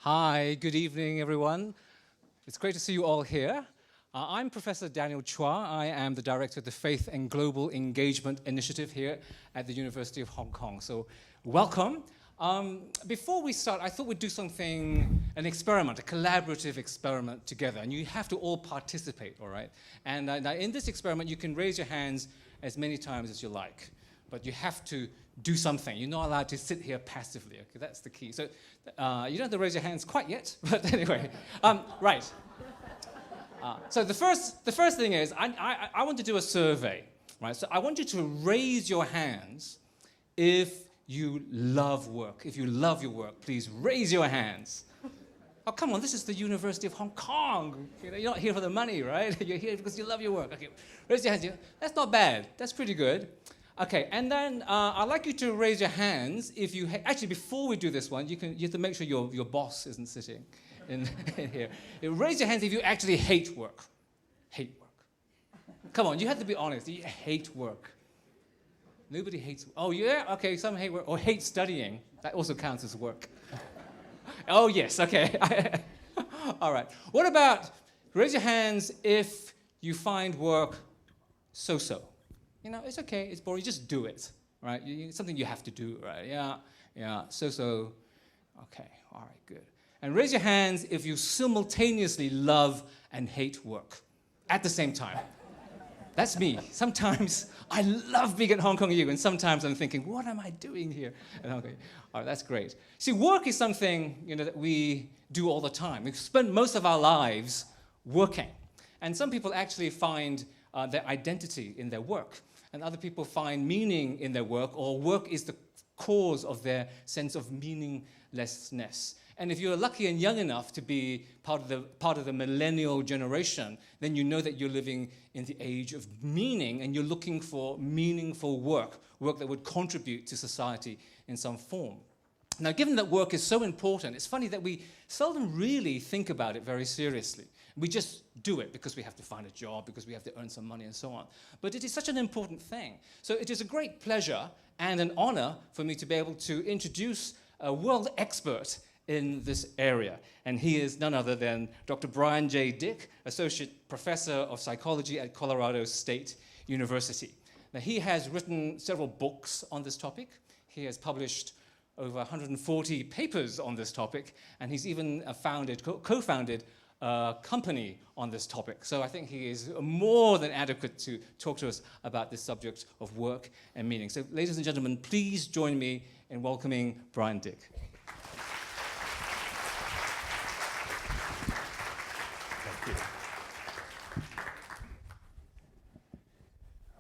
Hi, good evening, everyone. It's great to see you all here. I'm Professor Daniel Chua. I am the director of the Faith and Global Engagement Initiative here at the University of Hong Kong. So, welcome. Before we start, I thought we'd do something, an experiment, a collaborative experiment together, and you have to all participate, all right? And in this experiment, you can raise your hands as many times as you like, but you have to do something. You're not allowed to sit here passively. Okay, that's the key. So you don't have to raise your hands quite yet, but anyway, right. So the first thing is I want to do a survey, right? So I want you to raise your hands if you love work. If you love your work, please raise your hands. Oh, come on, this is the University of Hong Kong. You're not here for the money, right? You're here because you love your work. Okay, raise your hands. That's not bad. That's pretty good. Okay, and then I'd like you to raise your hands if you... Actually, before we do this one, you have to make sure your boss isn't sitting in here. Raise your hands if you actually hate work. Hate work. Come on, you have to be honest. You hate work. Nobody hates... Oh, yeah? Okay, some hate work. Or hate studying. That also counts as work. Oh, yes, okay. All right. What about... Raise your hands if you find work so-so. You know, it's okay, it's boring, just do it, right? It's something you have to do, right? Yeah, so, okay, all right, good. And raise your hands if you simultaneously love and hate work at the same time. That's me. Sometimes I love being at Hong Kong U, and sometimes I'm thinking, what am I doing here? And okay, all right, that's great. See, work is something, that we do all the time. We spend most of our lives working. And some people actually find their identity in their work. And other people find meaning in their work, or work is the cause of their sense of meaninglessness. And if you're lucky and young enough to be part of the millennial generation, then you know that you're living in the age of meaning, and you're looking for meaningful work that would contribute to society in some form. Now, given that work is so important, it's funny that we seldom really think about it very seriously. We just do it because we have to find a job, because we have to earn some money, and so on. But it is such an important thing. So it is a great pleasure and an honor for me to be able to introduce a world expert in this area. And he is none other than Dr. Bryan J. Dik, Associate Professor of Psychology at Colorado State University. Now, he has written several books on this topic. He has published over 140 papers on this topic, and he's even co-founded a company on this topic. So I think he is more than adequate to talk to us about this subject of work and meaning. So ladies and gentlemen, please join me in welcoming Bryan Dik. Thank you.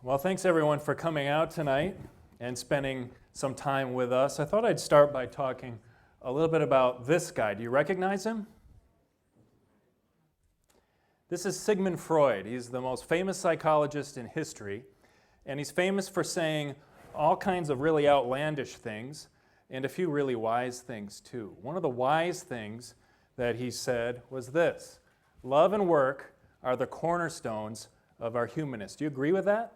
Well, thanks everyone for coming out tonight and spending some time with us. I thought I'd start by talking a little bit about this guy. Do you recognize him? This is Sigmund Freud. He's the most famous psychologist in history, and he's famous for saying all kinds of really outlandish things and a few really wise things too. One of the wise things that he said was this: love and work are the cornerstones of our humanness. Do you agree with that?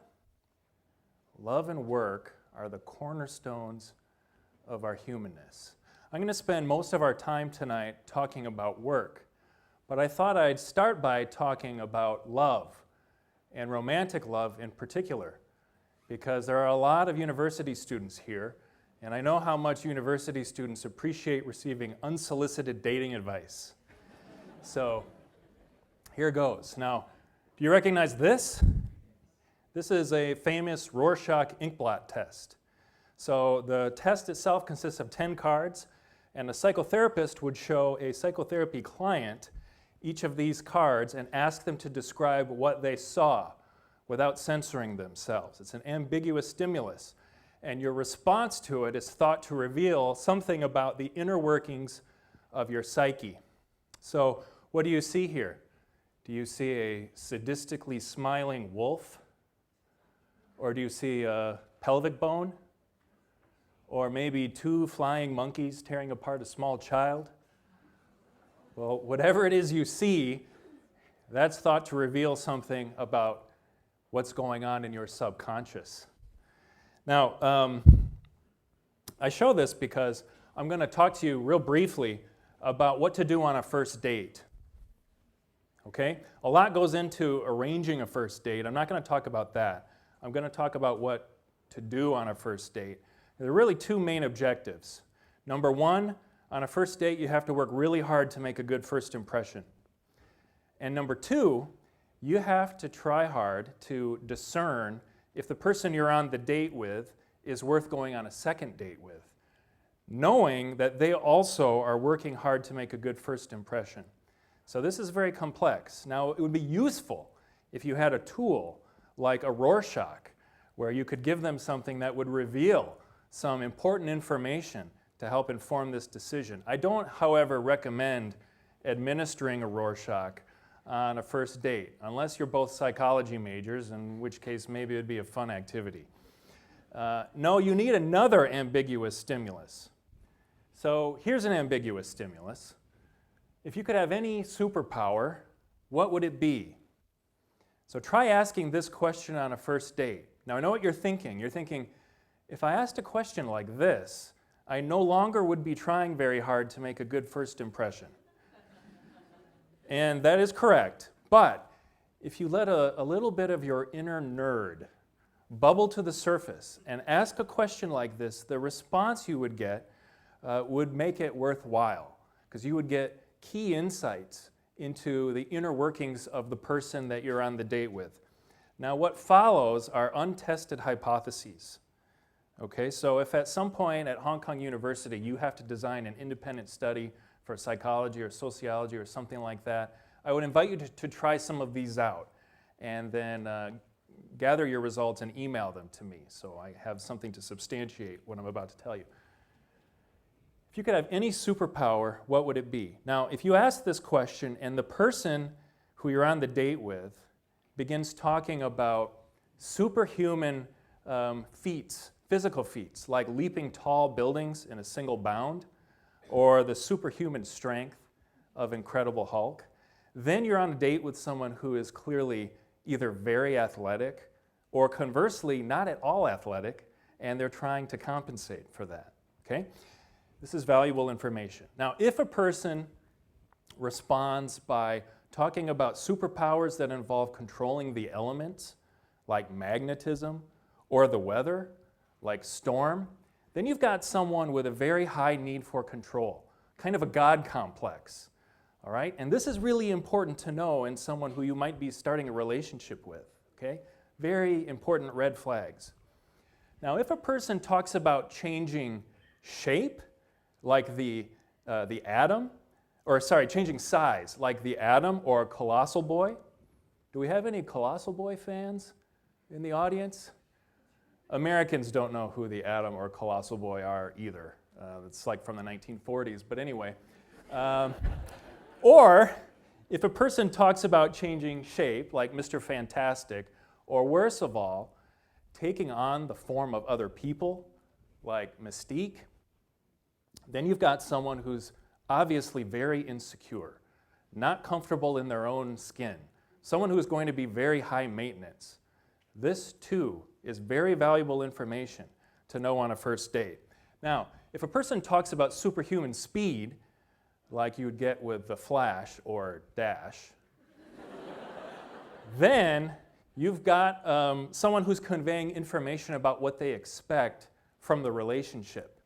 Love and work are the cornerstones of our humanness. I'm going to spend most of our time tonight talking about work. But I thought I'd start by talking about love, and romantic love in particular, because there are a lot of university students here, and I know how much university students appreciate receiving unsolicited dating advice. So here goes. Now, do you recognize this? This is a famous Rorschach inkblot test. So the test itself consists of 10 cards, and a psychotherapist would show a psychotherapy client each of these cards and ask them to describe what they saw without censoring themselves. It's an ambiguous stimulus, and your response to it is thought to reveal something about the inner workings of your psyche. So what do you see here? Do you see a sadistically smiling wolf? Or do you see a pelvic bone? Or maybe two flying monkeys tearing apart a small child? Well, whatever it is you see, that's thought to reveal something about what's going on in your subconscious. Now, I show this because I'm going to talk to you real briefly about what to do on a first date. Okay? A lot goes into arranging a first date. I'm not going to talk about that. I'm going to talk about what to do on a first date. There are really two main objectives. Number one, on a first date, you have to work really hard to make a good first impression. And number two, you have to try hard to discern if the person you're on the date with is worth going on a second date with, knowing that they also are working hard to make a good first impression. So this is very complex. Now, it would be useful if you had a tool like a Rorschach, where you could give them something that would reveal some important information to help inform this decision. I don't, however, recommend administering a Rorschach on a first date, unless you're both psychology majors, in which case maybe it would be a fun activity. No, you need another ambiguous stimulus. So here's an ambiguous stimulus. If you could have any superpower, what would it be? So try asking this question on a first date. Now I know what you're thinking. You're thinking, if I asked a question like this, I no longer would be trying very hard to make a good first impression. And that is correct. But if you let a little bit of your inner nerd bubble to the surface and ask a question like this, the response you would get would make it worthwhile, because you would get key insights into the inner workings of the person that you're on the date with. Now, what follows are untested hypotheses. Okay, so if at some point at Hong Kong University you have to design an independent study for psychology or sociology or something like that, I would invite you to try some of these out and then gather your results and email them to me so I have something to substantiate what I'm about to tell you. If you could have any superpower, what would it be? Now, if you ask this question and the person who you're on the date with begins talking about superhuman feats, physical feats, like leaping tall buildings in a single bound, or the superhuman strength of Incredible Hulk, then you're on a date with someone who is clearly either very athletic or conversely not at all athletic, and they're trying to compensate for that. Okay? This is valuable information. Now, if a person responds by talking about superpowers that involve controlling the elements, like magnetism, or the weather, like storm, then you've got someone with a very high need for control, kind of a God complex. All right? And this is really important to know in someone who you might be starting a relationship with. Okay? Very important red flags. Now, if a person talks about changing shape, like the atom, or sorry, changing size, like the atom or a Colossal Boy. Do we have any Colossal Boy fans in the audience? Americans don't know who the Atom or Colossal Boy are either. It's like from the 1940s, but anyway. Or if a person talks about changing shape, like Mr. Fantastic, or worse of all, taking on the form of other people, like Mystique, then you've got someone who's obviously very insecure, not comfortable in their own skin, someone who is going to be very high maintenance. This, too, is very valuable information to know on a first date. Now, if a person talks about superhuman speed, like you would get with the Flash or Dash, then you've got someone who's conveying information about what they expect from the relationship,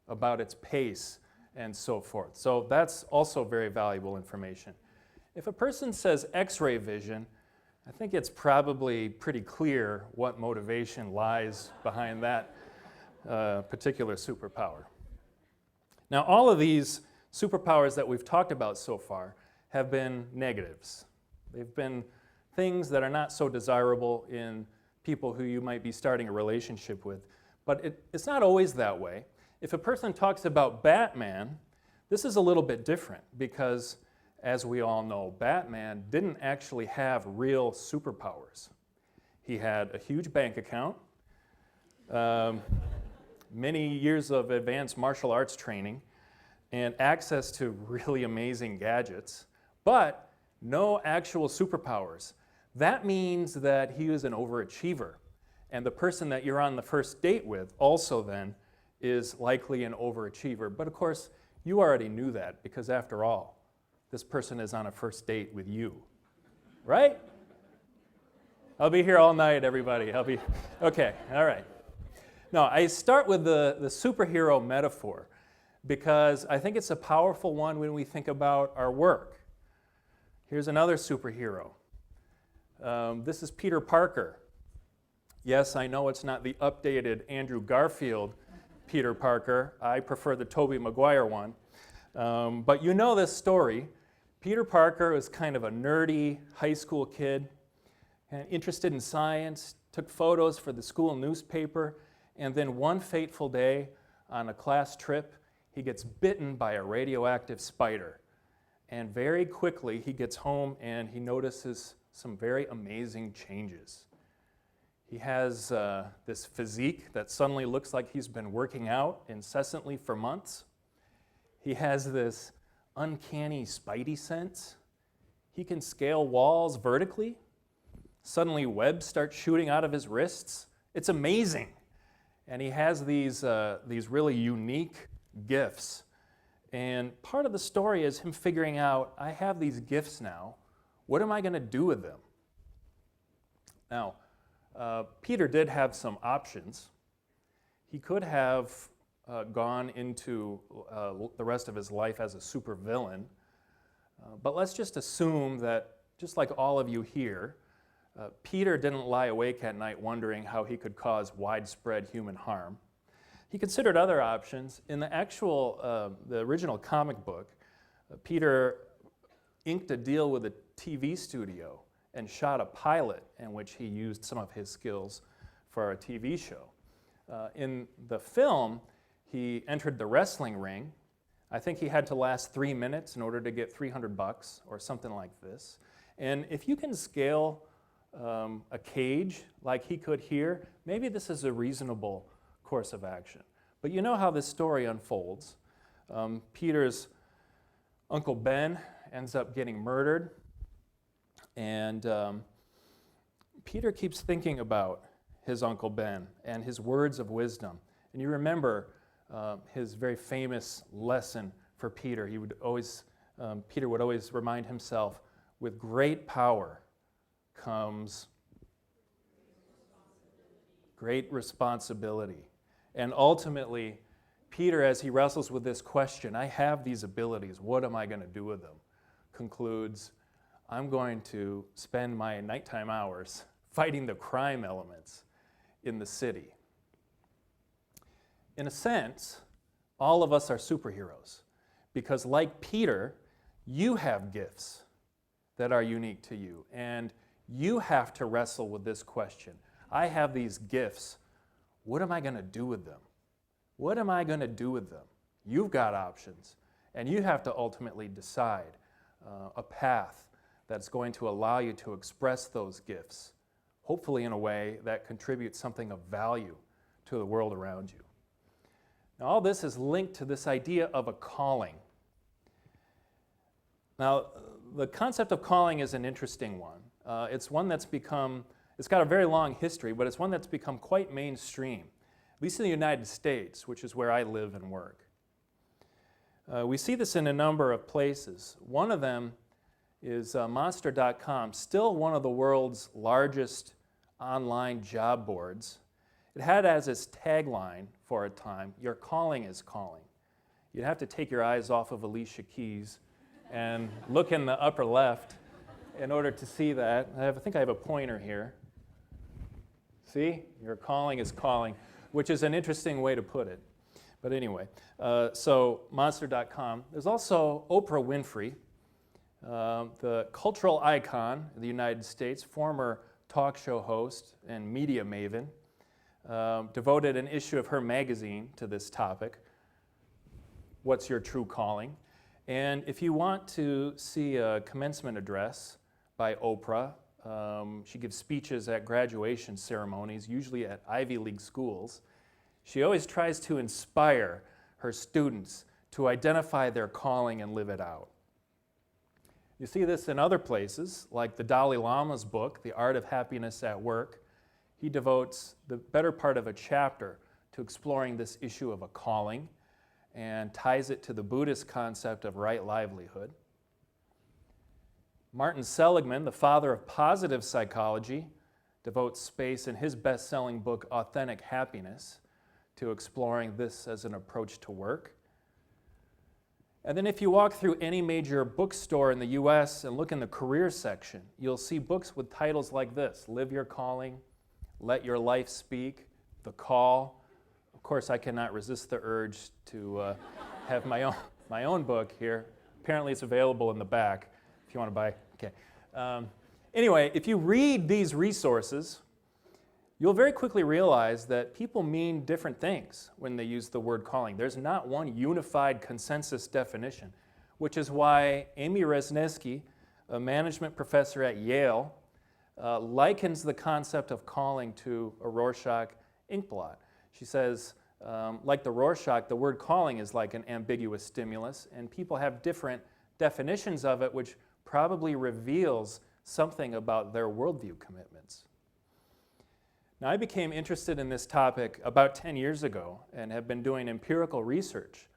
about its pace, and so forth. So that's also very valuable information. If a person says X-ray vision, I think it's probably pretty clear what motivation lies behind that particular superpower. Now, all of these superpowers that we've talked about so far have been negatives. They've been things that are not so desirable in people who you might be starting a relationship with. But it's not always that way. If a person talks about Batman, this is a little bit different because, as we all know, Batman didn't actually have real superpowers. He had a huge bank account, many years of advanced martial arts training, and access to really amazing gadgets, but no actual superpowers. That means that he is an overachiever, and the person that you're on the first date with also then is likely an overachiever. But of course, You already knew that because after all, this person is on a first date with you, right? I'll be here all night, everybody. Okay, all right. Now, I start with the superhero metaphor because I think it's a powerful one when we think about our work. Here's another superhero. This is Peter Parker. Yes, I know it's not the updated Andrew Garfield Peter Parker. I prefer the Tobey Maguire one. But you know this story. Peter Parker was kind of a nerdy high school kid, and interested in science, took photos for the school newspaper, and then one fateful day on a class trip, he gets bitten by a radioactive spider. And very quickly he gets home and he notices some very amazing changes. He has this physique that suddenly looks like he's been working out incessantly for months. He has this uncanny spidey sense. He can scale walls vertically. Suddenly webs start shooting out of his wrists. It's amazing. And he has these really unique gifts. And part of the story is him figuring out, I have these gifts now. What am I going to do with them? Now, Peter did have some options. He could have gone into the rest of his life as a supervillain. But let's just assume that, just like all of you here, Peter didn't lie awake at night wondering how he could cause widespread human harm. He considered other options. In the original comic book, Peter inked a deal with a TV studio and shot a pilot in which he used some of his skills for a TV show. In the film, he entered the wrestling ring. I think he had to last 3 minutes in order to get $300 or something like this. And if you can scale a cage like he could here, maybe this is a reasonable course of action. But you know how this story unfolds. Peter's Uncle Ben ends up getting murdered, and Peter keeps thinking about his Uncle Ben and his words of wisdom. And you remember his very famous lesson for Peter. Peter would always remind himself, with great power comes great responsibility. And ultimately, Peter, as he wrestles with this question, I have these abilities, what am I going to do with them? Concludes, I'm going to spend my nighttime hours fighting the crime elements in the city. In a sense, all of us are superheroes because, like Peter, you have gifts that are unique to you, and you have to wrestle with this question. I have these gifts. What am I going to do with them? What am I going to do with them? You've got options, and you have to ultimately decide a path that's going to allow you to express those gifts, hopefully in a way that contributes something of value to the world around you. Now, all this is linked to this idea of a calling. Now, the concept of calling is an interesting one. It's one that's it's got a very long history, but it's one that's become quite mainstream, at least in the United States, which is where I live and work. We see this in a number of places. One of them is Monster.com, still one of the world's largest online job boards. It had as its tagline for a time, your calling is calling. You'd have to take your eyes off of Alicia Keys and look in the upper left in order to see that. I think I have a pointer here. See? Your calling is calling, which is an interesting way to put it. But anyway, so Monster.com. There's also Oprah Winfrey, the cultural icon of the United States, former talk show host and media maven, devoted an issue of her magazine to this topic, What's Your True Calling? And if you want to see a commencement address by Oprah, she gives speeches at graduation ceremonies, usually at Ivy League schools. She always tries to inspire her students to identify their calling and live it out. You see this in other places, like the Dalai Lama's book, The Art of Happiness at Work. He devotes the better part of a chapter to exploring this issue of a calling and ties it to the Buddhist concept of right livelihood. Martin Seligman, the father of positive psychology, devotes space in his best-selling book, Authentic Happiness, to exploring this as an approach to work. And then if you walk through any major bookstore in the US and look in the career section, you'll see books with titles like this: Live Your Calling, Let Your Life Speak, The Call. Of course, I cannot resist the urge to have my own book here. Apparently it's available in the back if you want to buy. Okay. Anyway, if you read these resources, you'll very quickly realize that people mean different things when they use the word calling. There's not one unified consensus definition, which is why Amy Resniewski, a management professor at Yale, likens the concept of calling to a Rorschach inkblot. She says, like the Rorschach, the word calling is like an ambiguous stimulus, and people have different definitions of it, which probably reveals something about their worldview commitments. Now, I became interested in this topic about 10 years ago and have been doing empirical research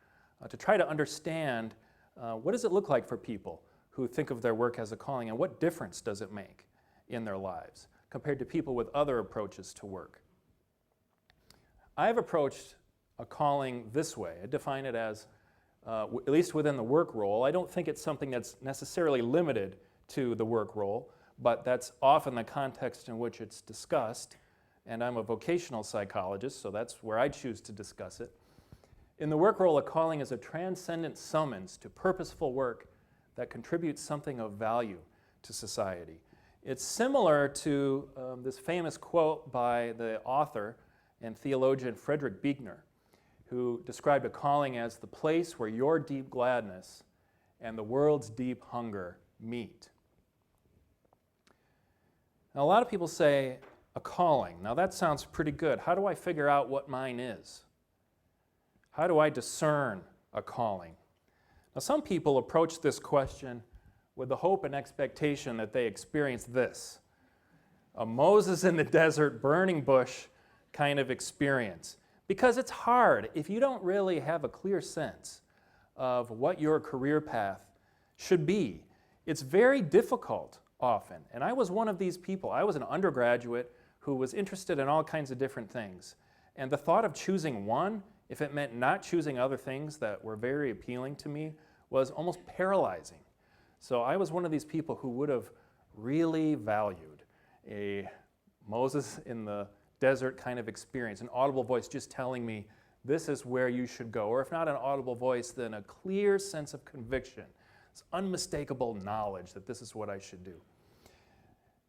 to try to understand what does it look like for people who think of their work as a calling, and what difference does it make in their lives compared to people with other approaches to work. I've approached a calling this way. I define it as, at least within the work role, I don't think it's something that's necessarily limited to the work role, but that's often the context in which it's discussed. And I'm a vocational psychologist, so that's where I choose to discuss it. In the work role, a calling is a transcendent summons to purposeful work that contributes something of value to society. It's similar to this famous quote by the author and theologian Frederick Buechner, who described a calling as the place where your deep gladness and the world's deep hunger meet. Now, a lot of people say, a calling. Now that sounds pretty good. How do I figure out what mine is? How do I discern a calling? Now, some people approach this question with the hope and expectation that they experience this: a Moses in the desert, burning bush kind of experience. Because it's hard if you don't really have a clear sense of what your career path should be. It's very difficult often. And I was one of these people. I was an undergraduate who was interested in all kinds of different things. And the thought of choosing one, if it meant not choosing other things that were very appealing to me, was almost paralyzing. So I was one of these people who would have really valued a Moses in the desert kind of experience, an audible voice just telling me this is where you should go. Or if not an audible voice, then a clear sense of conviction. It's unmistakable knowledge that this is what I should do.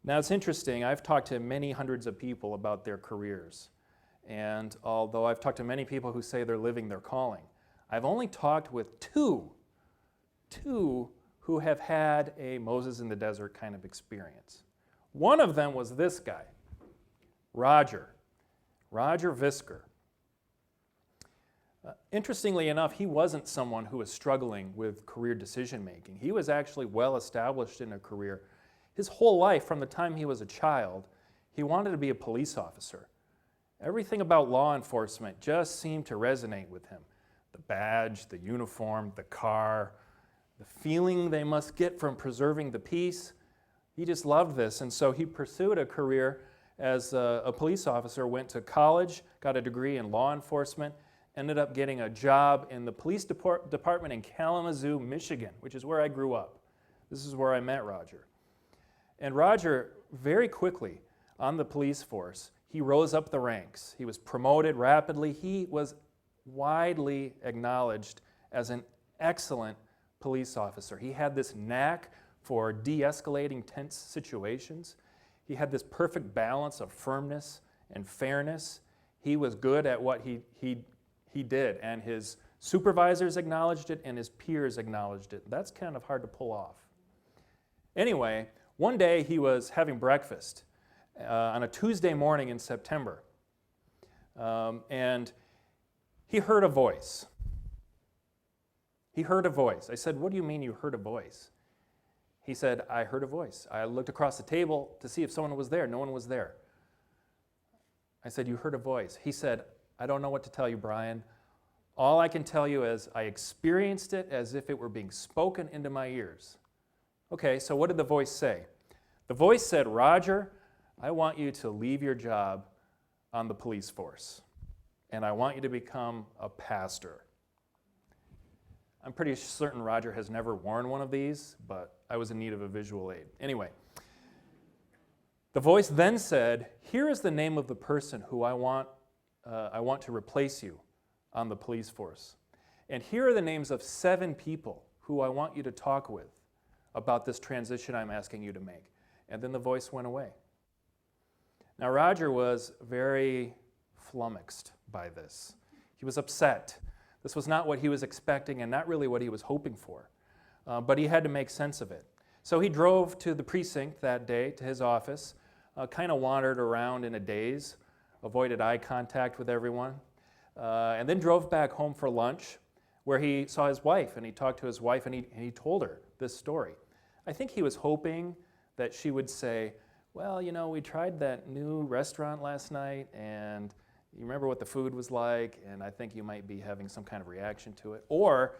Now, it's interesting. I've talked to many hundreds of people about their careers. And although I've talked to many people who say they're living their calling, I've only talked with two who have had a Moses in the desert kind of experience. One of them was this guy, Roger Visco. Interestingly enough, he wasn't someone who was struggling with career decision-making. He was actually well established in a career. His whole life, from the time he was a child, he wanted to be a police officer. Everything about law enforcement just seemed to resonate with him. The badge, the uniform, the car, the feeling they must get from preserving the peace. He just loved this, and so he pursued a career as a police officer, went to college, got a degree in law enforcement, ended up getting a job in the police department in Kalamazoo, Michigan, which is where I grew up. This is where I met Roger. And Roger, very quickly on the police force, he rose up the ranks. He was promoted rapidly. He was widely acknowledged as an excellent police officer. He had this knack for de-escalating tense situations. He had this perfect balance of firmness and fairness. He was good at what he did, and his supervisors acknowledged it and his peers acknowledged it. That's kind of hard to pull off. Anyway, one day he was having breakfast on a Tuesday morning in September, and he heard a voice. He heard a voice. I said, "What do you mean you heard a voice?" He said, "I heard a voice. I looked across the table to see if someone was there. No one was there." I said, "You heard a voice." He said, "I don't know what to tell you, Bryan. All I can tell you is I experienced it as if it were being spoken into my ears. Okay, so what did the voice say? The voice said, Roger, I want you to leave your job on the police force, and I want you to become a pastor. I'm pretty certain Roger has never worn one of these, but I was in need of a visual aid. Anyway, the voice then said, here is the name of the person who I want to replace you on the police force. And here are the names of 7 people who I want you to talk with about this transition I'm asking you to make. And then the voice went away. Now Roger was very flummoxed by this. He was upset. This was not what he was expecting and not really what he was hoping for. But he had to make sense of it. So he drove to the precinct that day, to his office, kind of wandered around in a daze, avoided eye contact with everyone, and then drove back home for lunch, where he saw his wife, and he talked to his wife, and he told her this story. I think he was hoping that she would say, well, you know, we tried that new restaurant last night, and you remember what the food was like, and I think you might be having some kind of reaction to it. Or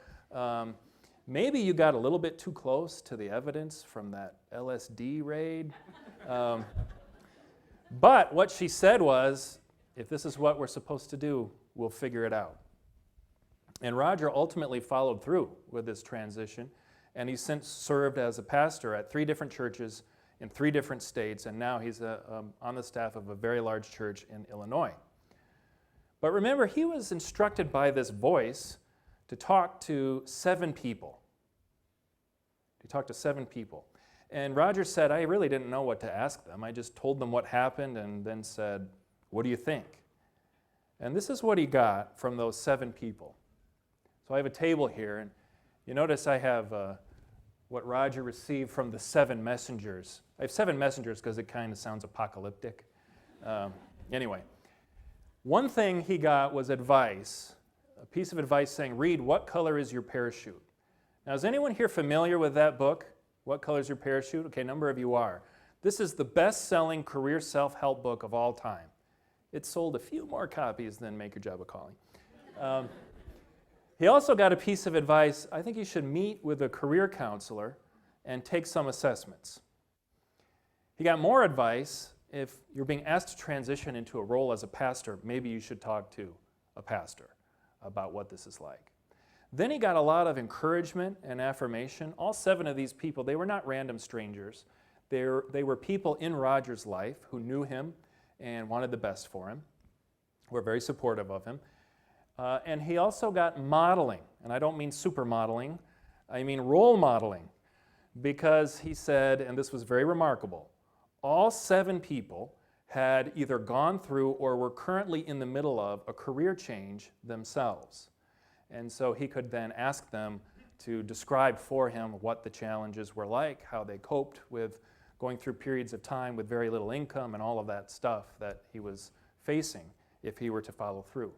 maybe you got a little bit too close to the evidence from that LSD raid. But what she said was, if this is what we're supposed to do, we'll figure it out. And Roger ultimately followed through with this transition, and he's since served as a pastor at 3 different churches in 3 different states, and now he's on the staff of a very large church in Illinois. But remember, he was instructed by this voice to talk to 7 people. To talk to 7 people. And Roger said, I really didn't know what to ask them. I just told them what happened and then said, what do you think? And this is what he got from those 7 people. So I have a table here, and you notice I have what Roger received from the 7 messengers. I have 7 messengers because it kind of sounds apocalyptic. Anyway, one thing he got was advice, a piece of advice saying, read, what color is your parachute? Now, is anyone here familiar with that book? What color is your parachute? Okay, a number of you are. This is the best-selling career self-help book of all time. It sold a few more copies than Make Your Job a Calling. He also got a piece of advice. I think you should meet with a career counselor and take some assessments. He got more advice. If you're being asked to transition into a role as a pastor, maybe you should talk to a pastor about what this is like. Then he got a lot of encouragement and affirmation. All 7 of these people, they were not random strangers. They were people in Roger's life who knew him and wanted the best for him, were very supportive of him. And he also got modeling, and I don't mean supermodeling, I mean role modeling, because he said, and this was very remarkable, all 7 people had either gone through or were currently in the middle of a career change themselves. And so he could then ask them to describe for him what the challenges were like, how they coped with going through periods of time with very little income and all of that stuff that he was facing if he were to follow through.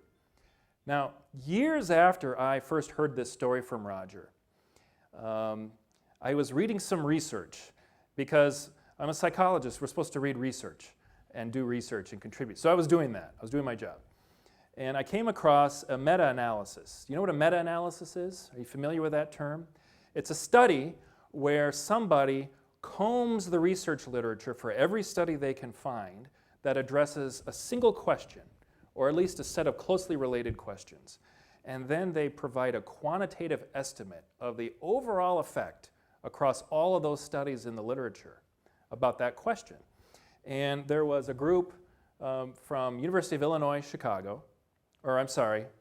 Now, years after I first heard this story from Roger, I was reading some research because I'm a psychologist. We're supposed to read research and do research and contribute. So I was doing that. I was doing my job. And I came across a meta-analysis. You know what a meta-analysis is? Are you familiar with that term? It's a study where somebody combs the research literature for every study they can find that addresses a single question, or at least a set of closely related questions. And then they provide a quantitative estimate of the overall effect across all of those studies in the literature about that question. And there was a group from University of Illinois, Chicago,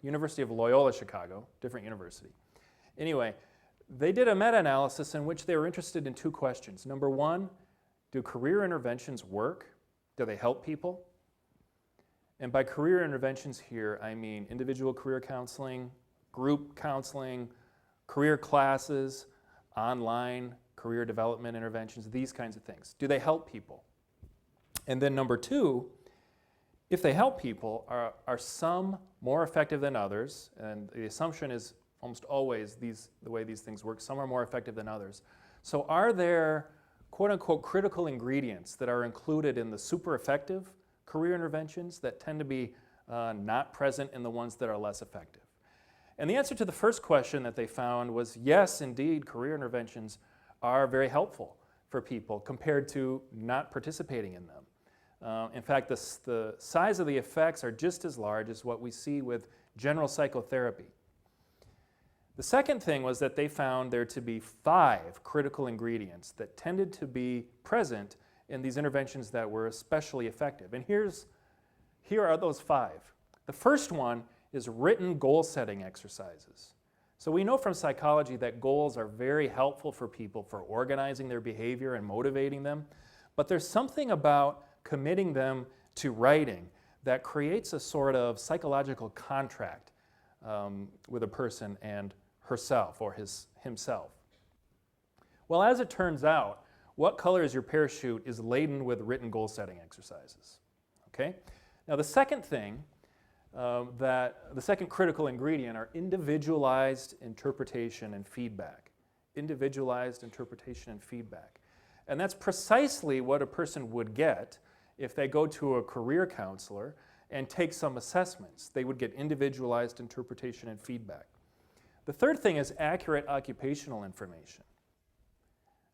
University of Loyola, Chicago, different university. Anyway, they did a meta-analysis in which they were interested in 2 questions. Number 1, do career interventions work? Do they help people? And by career interventions here, I mean individual career counseling, group counseling, career classes, online career development interventions, these kinds of things. Do they help people? And then number 2, if they help people, are some more effective than others? And the assumption is almost always the way these things work, some are more effective than others. So are there quote-unquote critical ingredients that are included in the super effective career interventions that tend to be not present in the ones that are less effective? And the answer to the first question that they found was yes, indeed, career interventions are very helpful for people compared to not participating in them. In fact, the size of the effects are just as large as what we see with general psychotherapy. The second thing was that they found there to be 5 critical ingredients that tended to be present in these interventions that were especially effective. And here are those 5. The first one is written goal-setting exercises. So we know from psychology that goals are very helpful for people for organizing their behavior and motivating them, but there's something about committing them to writing that creates a sort of psychological contract with a person and herself or himself. Well, as it turns out, What Color Is Your Parachute is laden with written goal-setting exercises. Okay? Now the second thing, the second critical ingredient are individualized interpretation and feedback. Individualized interpretation and feedback. And that's precisely what a person would get if they go to a career counselor and take some assessments. They would get individualized interpretation and feedback. The third thing is accurate occupational information.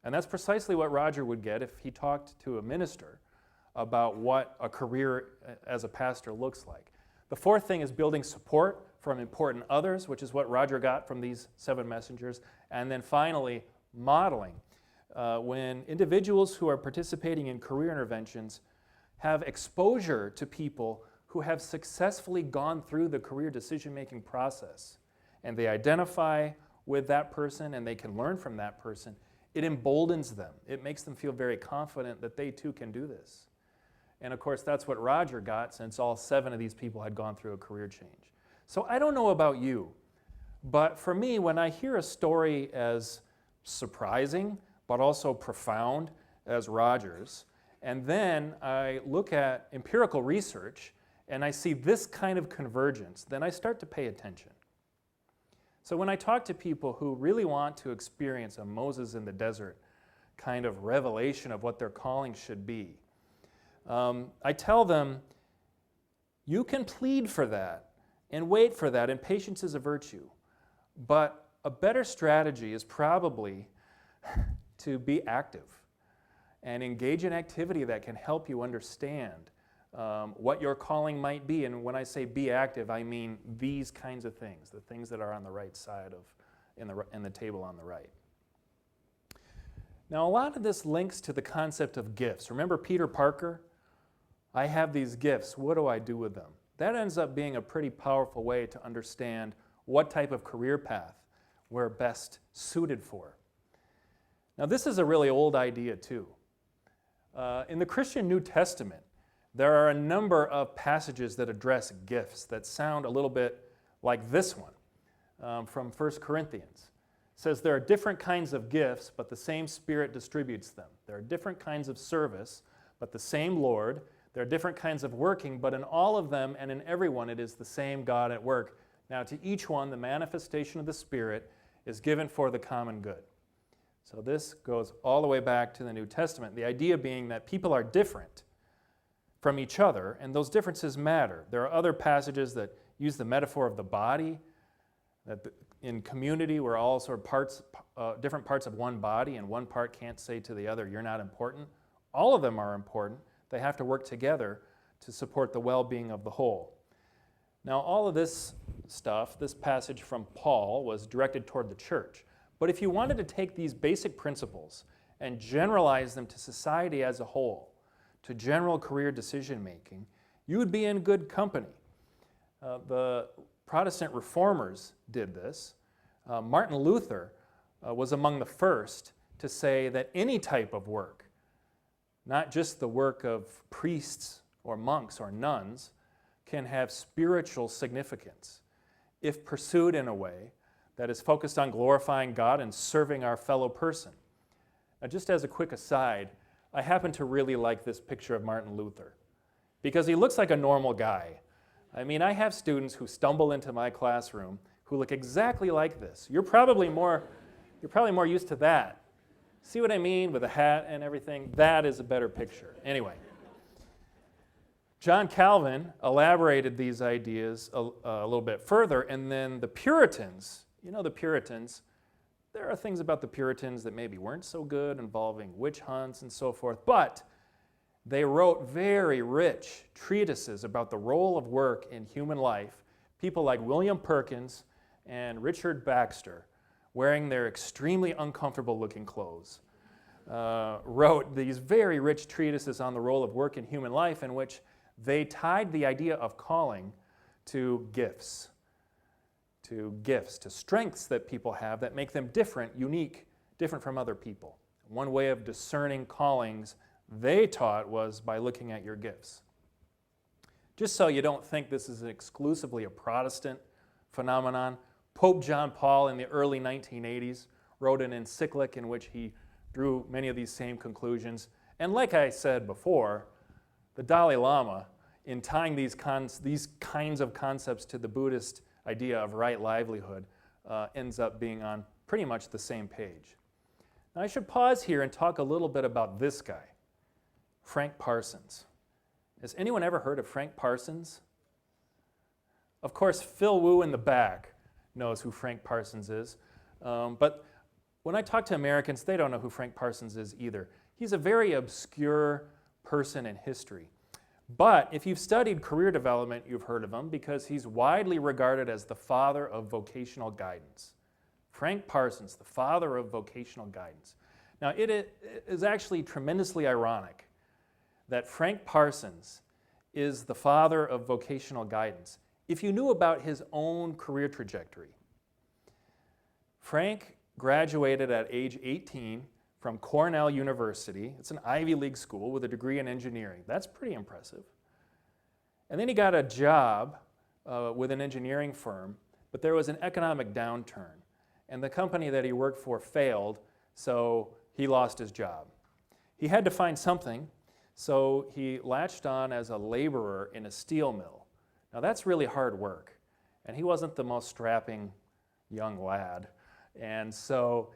And that's precisely what Roger would get if he talked to a minister about what a career as a pastor looks like. The fourth thing is building support from important others, which is what Roger got from these 7 messengers. And then finally, modeling. When individuals who are participating in career interventions have exposure to people who have successfully gone through the career decision-making process, and they identify with that person and they can learn from that person, it emboldens them. It makes them feel very confident that they too can do this. And of course, that's what Roger got, since all 7 of these people had gone through a career change. So I don't know about you, but for me, when I hear a story as surprising, but also profound as Roger's, and then I look at empirical research and I see this kind of convergence, then I start to pay attention. So when I talk to people who really want to experience a Moses in the desert kind of revelation of what their calling should be, I tell them, you can plead for that and wait for that, and patience is a virtue. But a better strategy is probably to be active and engage in activity that can help you understand what your calling might be. And when I say be active, I mean these kinds of things, the things that are on the right side in the table on the right. Now, a lot of this links to the concept of gifts. Remember Peter Parker? I have these gifts. What do I do with them? That ends up being a pretty powerful way to understand what type of career path we're best suited for. Now, this is a really old idea, too. In the Christian New Testament, there are a number of passages that address gifts that sound a little bit like this one from 1 Corinthians. It says there are different kinds of gifts, but the same Spirit distributes them. There are different kinds of service, but the same Lord. There are different kinds of working, but in all of them and in everyone it is the same God at work. Now to each one the manifestation of the Spirit is given for the common good. So this goes all the way back to the New Testament. The idea being that people are different from each other, and those differences matter. There are other passages that use the metaphor of the body, that in community we're all sort of different parts of one body, and one part can't say to the other, you're not important. All of them are important. They have to work together to support the well-being of the whole. Now, all of this stuff, this passage from Paul, was directed toward the church. But if you wanted to take these basic principles and generalize them to society as a whole, to general career decision-making, you would be in good company. The Protestant reformers did this. Martin Luther was among the first to say that any type of work, not just the work of priests or monks or nuns, can have spiritual significance if pursued in a way that is focused on glorifying God and serving our fellow person. Now, just as a quick aside, I happen to really like this picture of Martin Luther because he looks like a normal guy. I mean, I have students who stumble into my classroom who look exactly like this. You're probably more used to that. See what I mean with the hat and everything? That is a better picture. Anyway. John Calvin elaborated these ideas a little bit further, and then the Puritans, you know the Puritans, there are things about the Puritans that maybe weren't so good, involving witch hunts and so forth, but they wrote very rich treatises about the role of work in human life. People like William Perkins and Richard Baxter, wearing their extremely uncomfortable looking clothes, wrote these very rich treatises on the role of work in human life, in which they tied the idea of calling to gifts, to strengths that people have that make them different, unique, different from other people. One way of discerning callings, they taught, was by looking at your gifts. Just so you don't think this is exclusively a Protestant phenomenon, Pope John Paul in the early 1980s wrote an encyclic in which he drew many of these same conclusions. And like I said before, the Dalai Lama, in tying these kinds of concepts to the Buddhist idea of right livelihood, ends up being on pretty much the same page. Now I should pause here and talk a little bit about this guy, Frank Parsons. Has anyone ever heard of Frank Parsons? Of course, Phil Wu in the back knows who Frank Parsons is, but when I talk to Americans, they don't know who Frank Parsons is either. He's a very obscure person in history. But if you've studied career development, you've heard of him because he's widely regarded as the father of vocational guidance. Frank Parsons, the father of vocational guidance. Now, it is actually tremendously ironic that Frank Parsons is the father of vocational guidance if you knew about his own career trajectory. Frank graduated at age 18 from Cornell University. It's an Ivy League school with a degree in engineering. That's pretty impressive. And then he got a job with an engineering firm, but there was an economic downturn, and the company that he worked for failed, so he lost his job. He had to find something, so he latched on as a laborer in a steel mill. Now that's really hard work, and he wasn't the most strapping young lad, and so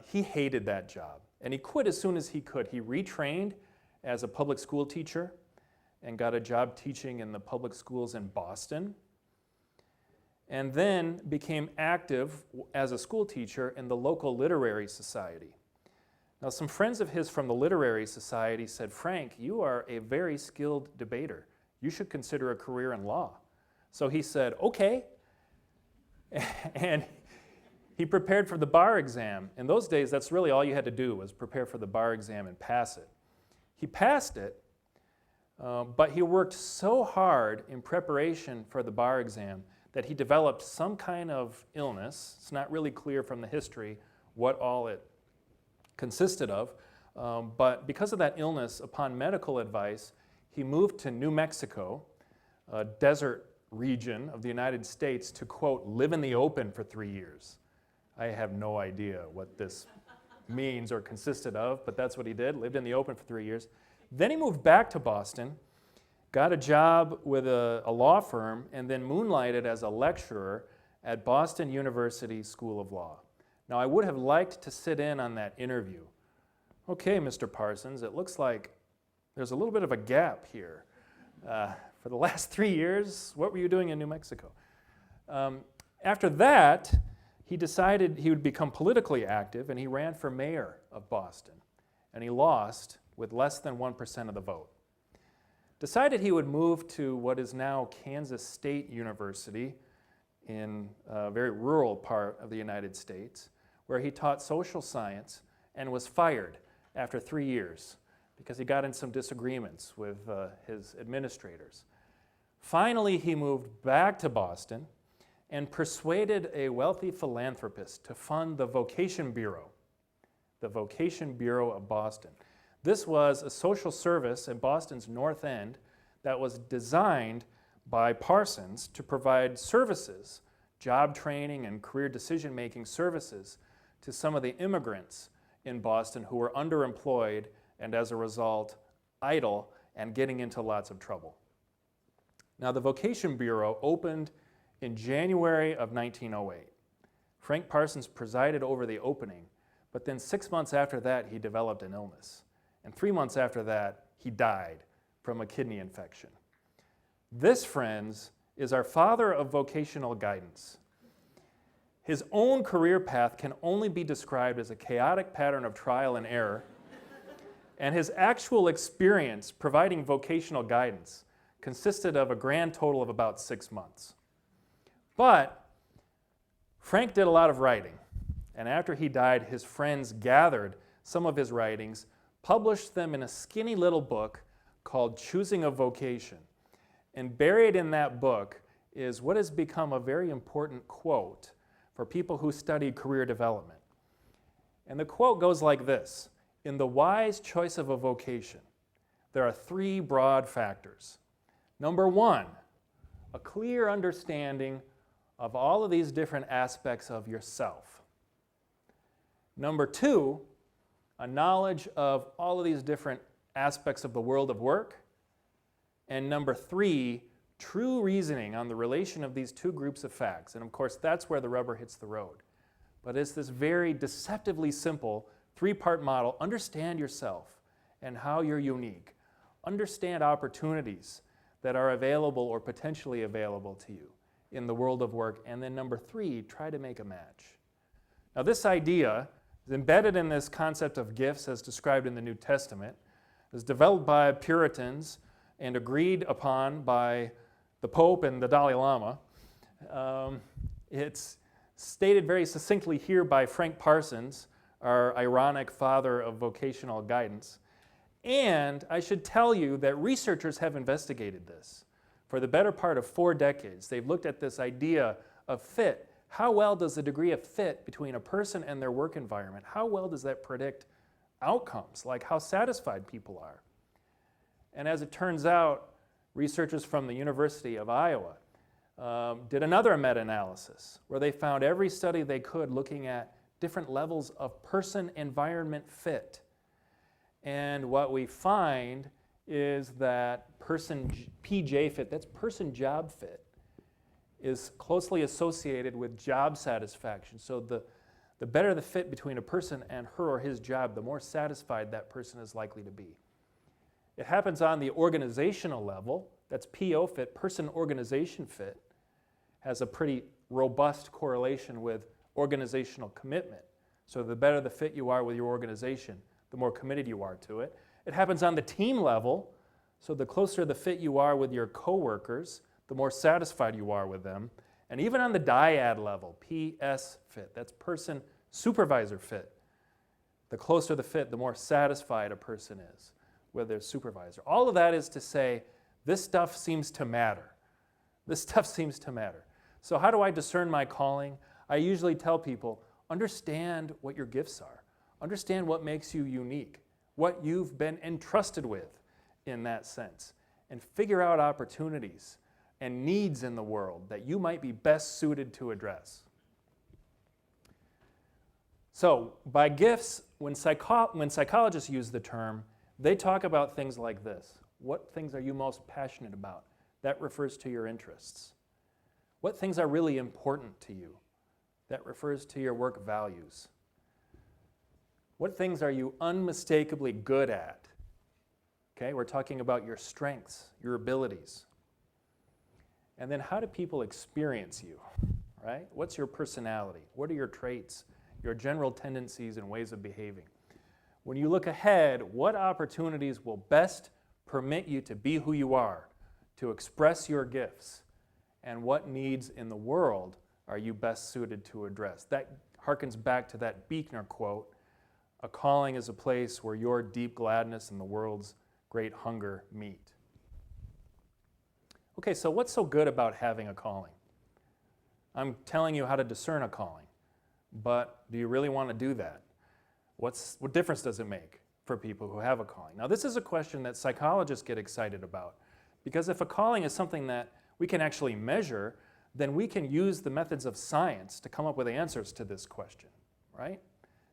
he hated that job, and he quit as soon as he could. He retrained as a public school teacher and got a job teaching in the public schools in Boston, and then became active as a school teacher in the local literary society. Now, some friends of his from the literary society said, "Frank, you are a very skilled debater. You should consider a career in law." So he said, "Okay," and he prepared for the bar exam. In those days, that's really all you had to do, was prepare for the bar exam and pass it. He passed it, but he worked so hard in preparation for the bar exam that he developed some kind of illness. It's not really clear from the history what all it consisted of, but because of that illness, upon medical advice, he moved to New Mexico, a desert region of the United States, to, quote, live in the open for 3 years. I have no idea what this means or consisted of, but that's what he did, lived in the open for 3 years. Then he moved back to Boston, got a job with a law firm, and then moonlighted as a lecturer at Boston University School of Law. Now, I would have liked to sit in on that interview. "Okay, Mr. Parsons, it looks like there's a little bit of a gap here. For the last 3 years, what were you doing in New Mexico?" After that, he decided he would become politically active, and he ran for mayor of Boston. And he lost with less than 1% of the vote. Decided he would move to what is now Kansas State University in a very rural part of the United States, where he taught social science and was fired after 3 years because he got in some disagreements with his administrators. Finally, he moved back to Boston and persuaded a wealthy philanthropist to fund the Vocation Bureau of Boston. This was a social service in Boston's North End that was designed by Parsons to provide services, job training and career decision-making services, to some of the immigrants in Boston who were underemployed and as a result idle and getting into lots of trouble. Now, the Vocation Bureau opened in January of 1908. Frank Parsons presided over the opening, but then 6 months after that, he developed an illness. And 3 months after that, he died from a kidney infection. This, friends, is our father of vocational guidance. His own career path can only be described as a chaotic pattern of trial and error, and his actual experience providing vocational guidance consisted of a grand total of about 6 months. But Frank did a lot of writing, and after he died, his friends gathered some of his writings, published them in a skinny little book called Choosing a Vocation. And buried in that book is what has become a very important quote for people who study career development. And the quote goes like this: "In the wise choice of a vocation, there are 3 broad factors. Number 1, a clear understanding of all of these different aspects of yourself. Number 2, a knowledge of all of these different aspects of the world of work. And number 3, true reasoning on the relation of these 2 groups of facts." And of course, that's where the rubber hits the road. But it's this very deceptively simple 3-part model. Understand yourself and how you're unique. Understand opportunities that are available or potentially available to you in the world of work. And then number 3, try to make a match. Now, this idea is embedded in this concept of gifts as described in the New Testament. It was developed by Puritans and agreed upon by the Pope and the Dalai Lama. It's stated very succinctly here by Frank Parsons, our ironic father of vocational guidance. And I should tell you that researchers have investigated this for the better part of 4 decades. They've looked at this idea of fit. How well does the degree of fit between a person and their work environment, how well does that predict outcomes, like how satisfied people are? And as it turns out, researchers from the University of Iowa did another meta-analysis where they found every study they could looking at different levels of person-environment fit. And what we find is that person PJ fit, that's person job fit, is closely associated with job satisfaction. So the better the fit between a person and her or his job, the more satisfied that person is likely to be. It happens on the organizational level. That's PO fit, person organization fit, has a pretty robust correlation with organizational commitment. So the better the fit you are with your organization, the more committed you are to it. It happens on the team level. So the closer the fit you are with your coworkers, the more satisfied you are with them. And even on the dyad level, PS fit, that's person supervisor fit. The closer the fit, the more satisfied a person is with their supervisor. All of that is to say, this stuff seems to matter. This stuff seems to matter. So how do I discern my calling? I usually tell people, understand what your gifts are. Understand what makes you unique, what you've been entrusted with in that sense, and figure out opportunities and needs in the world that you might be best suited to address. So by gifts, when psychologists use the term, they talk about things like this. What things are you most passionate about? That refers to your interests. What things are really important to you? That refers to your work values. What things are you unmistakably good at? Okay, we're talking about your strengths, your abilities. And then how do people experience you, right? What's your personality? What are your traits, your general tendencies and ways of behaving? When you look ahead, what opportunities will best permit you to be who you are, to express your gifts, and what needs in the world are you best suited to address? That harkens back to that Buechner quote, "A calling is a place where your deep gladness and the world's great hunger meet." Okay, so what's so good about having a calling? I'm telling you how to discern a calling, but do you really want to do that? What difference does it make for people who have a calling? Now, this is a question that psychologists get excited about, because if a calling is something that we can actually measure, then we can use the methods of science to come up with answers to this question, right?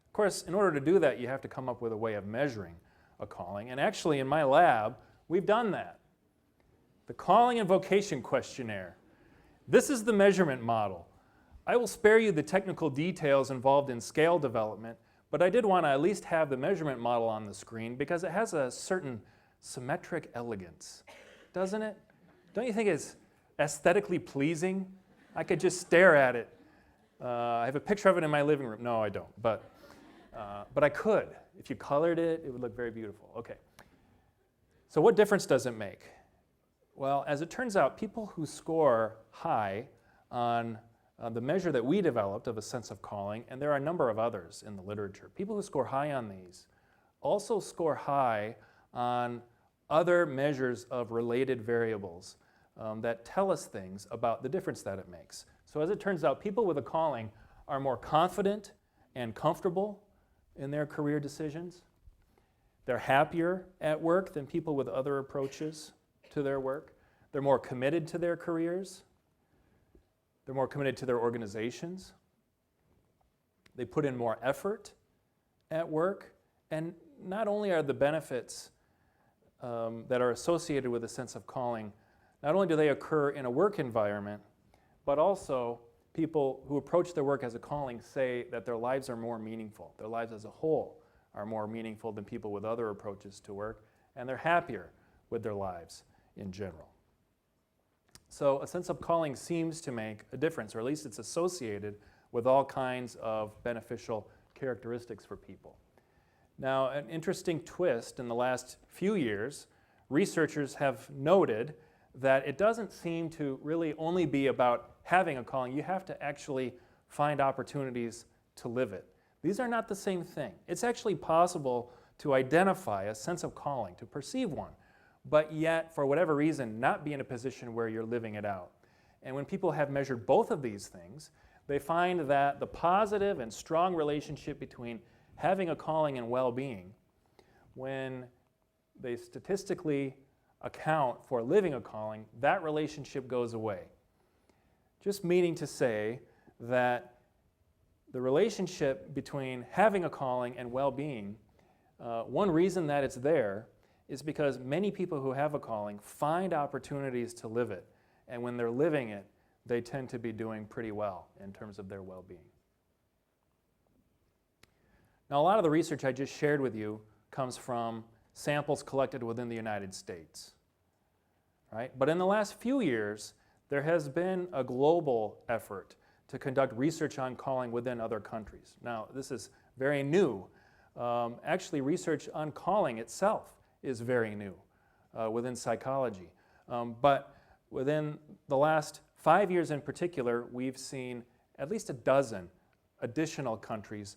Of course, in order to do that, you have to come up with a way of measuring a calling. And actually, in my lab, we've done that. The Calling and Vocation Questionnaire. This is the measurement model. I will spare you the technical details involved in scale development, but I did want to at least have the measurement model on the screen because it has a certain symmetric elegance, doesn't it? Don't you think it's aesthetically pleasing? I could just stare at it. I have a picture of it in my living room. No, I don't, but I could. If you colored it, it would look very beautiful. Okay. So what difference does it make? Well, as it turns out, people who score high on the measure that we developed of a sense of calling, and there are a number of others in the literature, people who score high on these also score high on other measures of related variables that tell us things about the difference that it makes. So as it turns out, people with a calling are more confident and comfortable in their career decisions. They're happier at work than people with other approaches to their work. They're more committed to their careers. They're more committed to their organizations. They put in more effort at work. And not only are the benefits that are associated with a sense of calling, not only do they occur in a work environment, but also people who approach their work as a calling say that their lives are more meaningful. Their lives as a whole are more meaningful than people with other approaches to work, and they're happier with their lives in general. So a sense of calling seems to make a difference, or at least it's associated with all kinds of beneficial characteristics for people. Now, an interesting twist in the last few years, researchers have noted that it doesn't seem to really only be about having a calling. You have to actually find opportunities to live it. These are not the same thing. It's actually possible to identify a sense of calling, to perceive one, but yet, for whatever reason, not be in a position where you're living it out. And when people have measured both of these things, they find that the positive and strong relationship between having a calling and well-being, when they statistically account for living a calling, that relationship goes away. Just meaning to say that the relationship between having a calling and well-being, one reason that it's there is because many people who have a calling find opportunities to live it. And when they're living it, they tend to be doing pretty well in terms of their well-being. Now, a lot of the research I just shared with you comes from samples collected within the United States, right? But in the last few years, there has been a global effort to conduct research on calling within other countries. Now, this is very new. Actually, research on calling itself is very new within psychology. But within the last 5 years in particular, we've seen at least a dozen additional countries.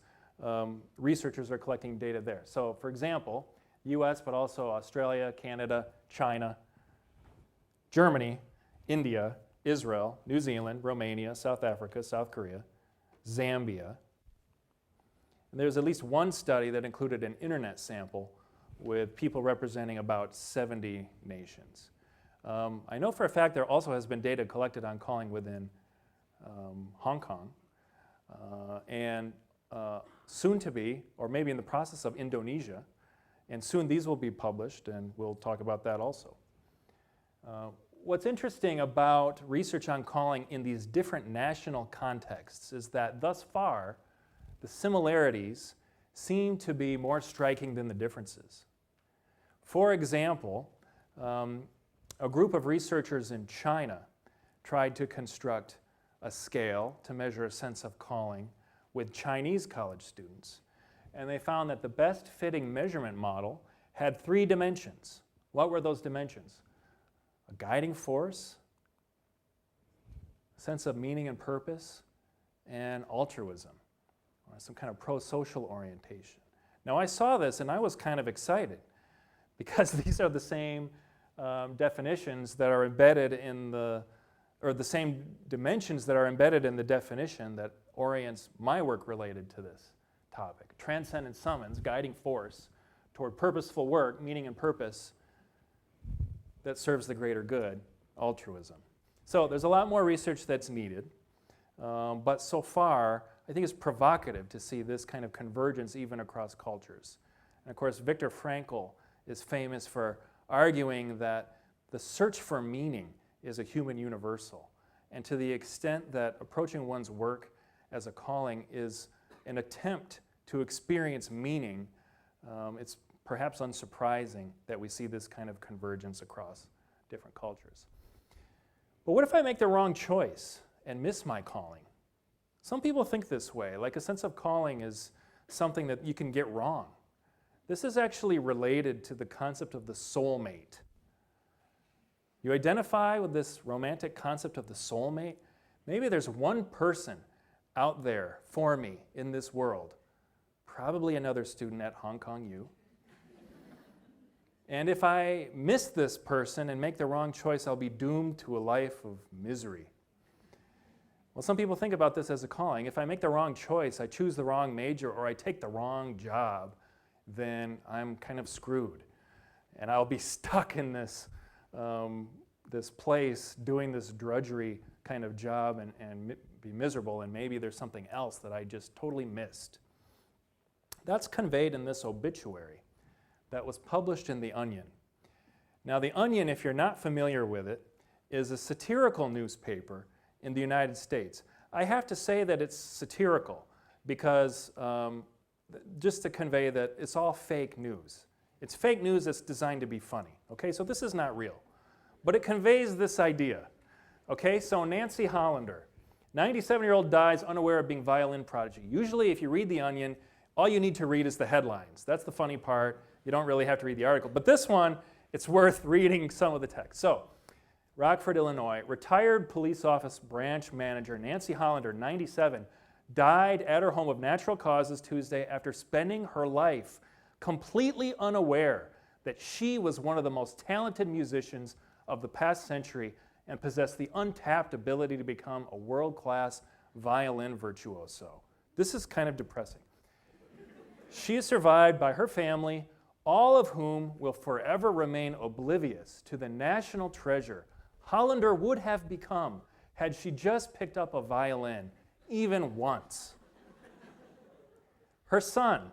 Researchers are collecting data there. So, for example, US, but also Australia, Canada, China, Germany, India, Israel, New Zealand, Romania, South Africa, South Korea, Zambia. And there's at least one study that included an internet sample with people representing about 70 nations. I know for a fact there also has been data collected on calling within Hong Kong, and soon to be, or maybe in the process of, Indonesia, and soon these will be published, and we'll talk about that also. What's interesting about research on calling in these different national contexts is that thus far, the similarities seem to be more striking than the differences. For example, a group of researchers in China tried to construct a scale to measure a sense of calling with Chinese college students, and they found that the best fitting measurement model had 3 dimensions. What were those dimensions? A guiding force, a sense of meaning and purpose, and altruism, or some kind of pro-social orientation. Now, I saw this and I was kind of excited because these are the same definitions that are embedded in the same dimensions that are embedded in the definition that orients my work related to this topic. Transcendent summons, guiding force toward purposeful work, meaning and purpose that serves the greater good, altruism. So there's a lot more research that's needed, but so far I think it's provocative to see this kind of convergence even across cultures. And of course, Viktor Frankl is famous for arguing that the search for meaning is a human universal. And to the extent that approaching one's work as a calling is an attempt to experience meaning, it's perhaps unsurprising that we see this kind of convergence across different cultures. But what if I make the wrong choice and miss my calling? Some people think this way, like a sense of calling is something that you can get wrong. This is actually related to the concept of the soulmate. You identify with this romantic concept of the soulmate? Maybe there's one person out there for me in this world, probably another student at Hong Kong U. And if I miss this person and make the wrong choice, I'll be doomed to a life of misery. Well, some people think about this as a calling. If I make the wrong choice, I choose the wrong major, or I take the wrong job, then I'm kind of screwed. And I'll be stuck in this, this place doing this drudgery kind of job and be miserable, and maybe there's something else that I just totally missed. That's conveyed in this obituary that was published in The Onion. Now, The Onion, if you're not familiar with it, is a satirical newspaper in the United States. I have to say that it's satirical because just to convey that it's all fake news. It's fake news that's designed to be funny. Okay, so this is not real. But it conveys this idea. Okay, so Nancy Hollander, 97-year-old dies unaware of being violin prodigy. Usually if you read The Onion, all you need to read is the headlines. That's the funny part. You don't really have to read the article. But this one, it's worth reading some of the text. So, Rockford, Illinois, retired police office branch manager Nancy Hollander, 97, died at her home of natural causes Tuesday after spending her life completely unaware that she was one of the most talented musicians of the past century and possessed the untapped ability to become a world-class violin virtuoso. This is kind of depressing. She is survived by her family, all of whom will forever remain oblivious to the national treasure Hollander would have become had she just picked up a violin, even once. Her son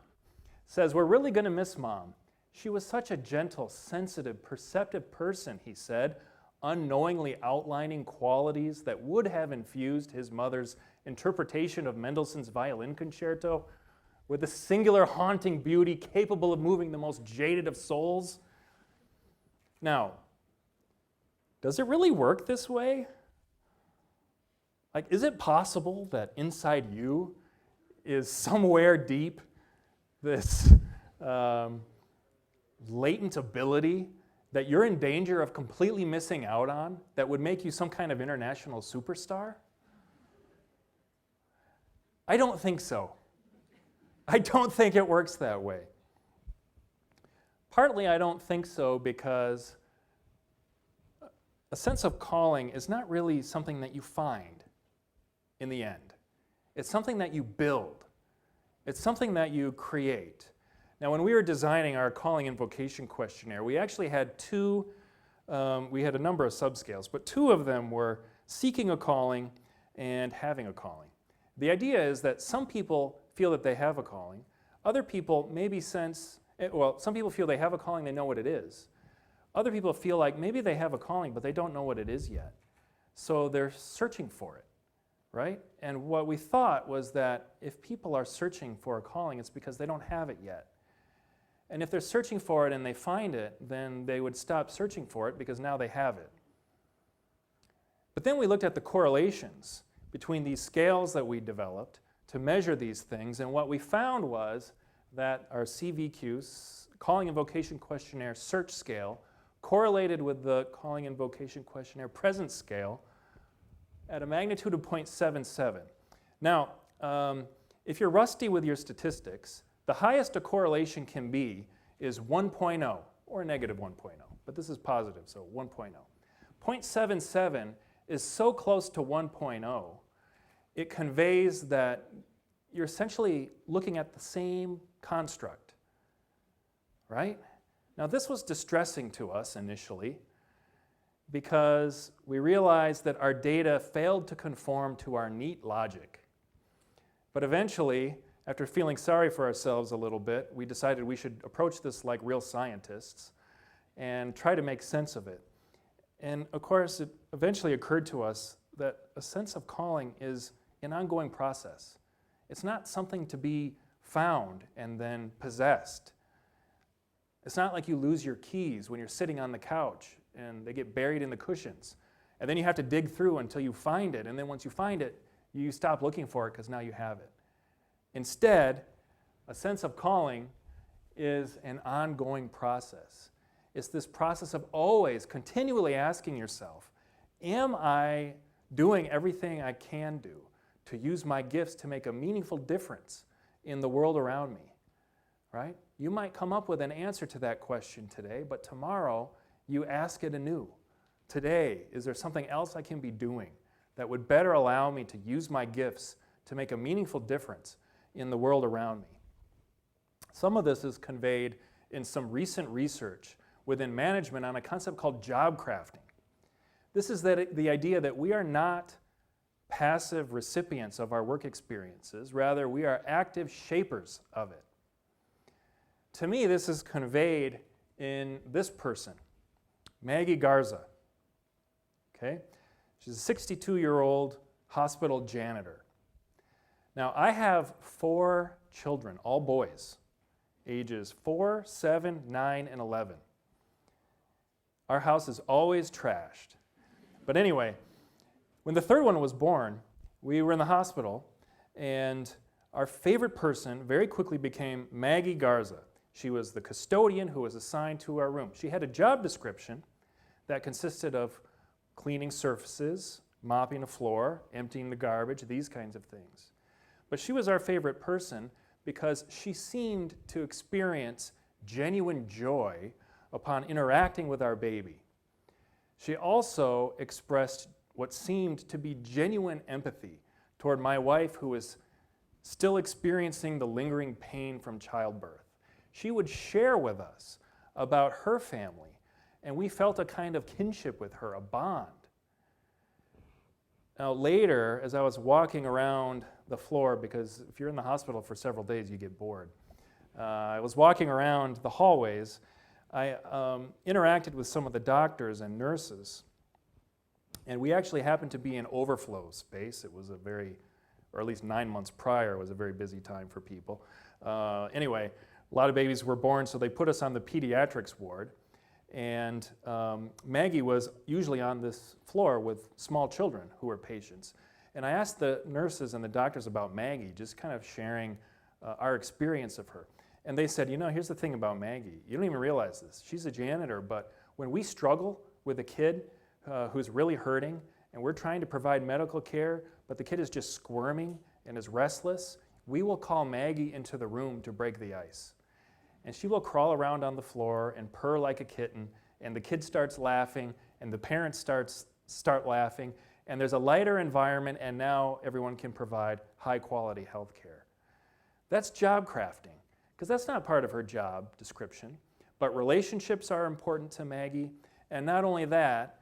says, "We're really going to miss Mom. She was such a gentle, sensitive, perceptive person," he said, unknowingly outlining qualities that would have infused his mother's interpretation of Mendelssohn's violin concerto with a singular haunting beauty capable of moving the most jaded of souls. Now, does it really work this way? Like, is it possible that inside you is somewhere deep this latent ability that you're in danger of completely missing out on that would make you some kind of international superstar? I don't think so. I don't think it works that way. Partly I don't think so because a sense of calling is not really something that you find in the end. It's something that you build. It's something that you create. Now, when we were designing our calling and vocation questionnaire, we actually had we had a number of subscales, but two of them were seeking a calling and having a calling. The idea is that some people feel that they have a calling. Other people maybe some people feel they have a calling, they know what it is. Other people feel like maybe they have a calling, but they don't know what it is yet. So they're searching for it, right? And what we thought was that if people are searching for a calling, it's because they don't have it yet. And if they're searching for it and they find it, then they would stop searching for it because now they have it. But then we looked at the correlations between these scales that we developed to measure these things, and what we found was that our CVQ, Calling and Vocation Questionnaire Search Scale, correlated with the Calling and Vocation Questionnaire Presence Scale at a magnitude of 0.77. Now, if you're rusty with your statistics, the highest a correlation can be is 1.0 or negative 1.0, but this is positive, so 1.0. 0.77 is so close to 1.0, it conveys that you're essentially looking at the same construct, right? Now, this was distressing to us initially because we realized that our data failed to conform to our neat logic. But eventually, after feeling sorry for ourselves a little bit, we decided we should approach this like real scientists and try to make sense of it. And of course, it eventually occurred to us that a sense of calling is an ongoing process. It's not something to be found and then possessed. It's not like you lose your keys when you're sitting on the couch and they get buried in the cushions And then you have to dig through until you find it. And then once you find it, you stop looking for it because now you have it. Instead, a sense of calling is an ongoing process. It's this process of always, continually asking yourself, am I doing everything I can do to use my gifts to make a meaningful difference in the world around me? Right? You might come up with an answer to that question today, but tomorrow you ask it anew. Today, is there something else I can be doing that would better allow me to use my gifts to make a meaningful difference in the world around me? Some of this is conveyed in some recent research within management on a concept called job crafting. This is the idea that we are not passive recipients of our work experiences, rather we are active shapers of it. To me, this is conveyed in this person, Maggie Garza. Okay? She's a 62-year-old hospital janitor. Now, I have 4 children, all boys, ages 4, 7, 9, and 11. Our house is always trashed. But anyway, when the third one was born, we were in the hospital, and our favorite person very quickly became Maggie Garza. She was the custodian who was assigned to our room. She had a job description that consisted of cleaning surfaces, mopping the floor, emptying the garbage, these kinds of things. But she was our favorite person because she seemed to experience genuine joy upon interacting with our baby. She also expressed what seemed to be genuine empathy toward my wife, who was still experiencing the lingering pain from childbirth. She would share with us about her family, and we felt a kind of kinship with her, a bond. Now later, as I was walking around the floor, because if you're in the hospital for several days, you get bored. I was walking around the hallways. I interacted with some of the doctors and nurses, and we actually happened to be in overflow space. It was or at least 9 months prior, was a very busy time for people. Anyway, a lot of babies were born, so they put us on the pediatrics ward, and Maggie was usually on this floor with small children who were patients. And I asked the nurses and the doctors about Maggie, just kind of sharing our experience of her. And they said, here's the thing about Maggie. You don't even realize this. She's a janitor, but when we struggle with a kid who's really hurting, and we're trying to provide medical care, but the kid is just squirming and is restless, we will call Maggie into the room to break the ice. And she will crawl around on the floor and purr like a kitten, and the kid starts laughing, and the parents start laughing, and there's a lighter environment, and now everyone can provide high-quality health care. That's job crafting, because that's not part of her job description. But relationships are important to Maggie, and not only that,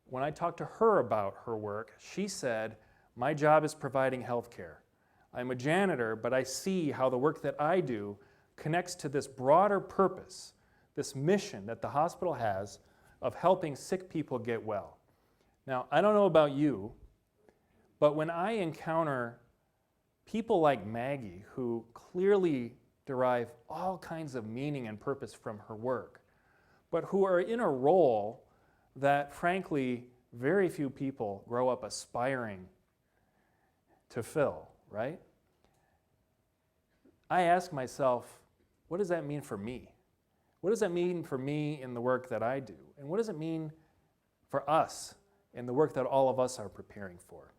when I talked to her about her work, she said, my job is providing health care. I'm a janitor, but I see how the work that I do connects to this broader purpose, this mission that the hospital has of helping sick people get well. Now, I don't know about you, but when I encounter people like Maggie who clearly derive all kinds of meaning and purpose from her work, but who are in a role that, frankly, very few people grow up aspiring to fill, right? I ask myself, what does that mean for me? What does that mean for me in the work that I do? And what does it mean for us in the work that all of us are preparing for?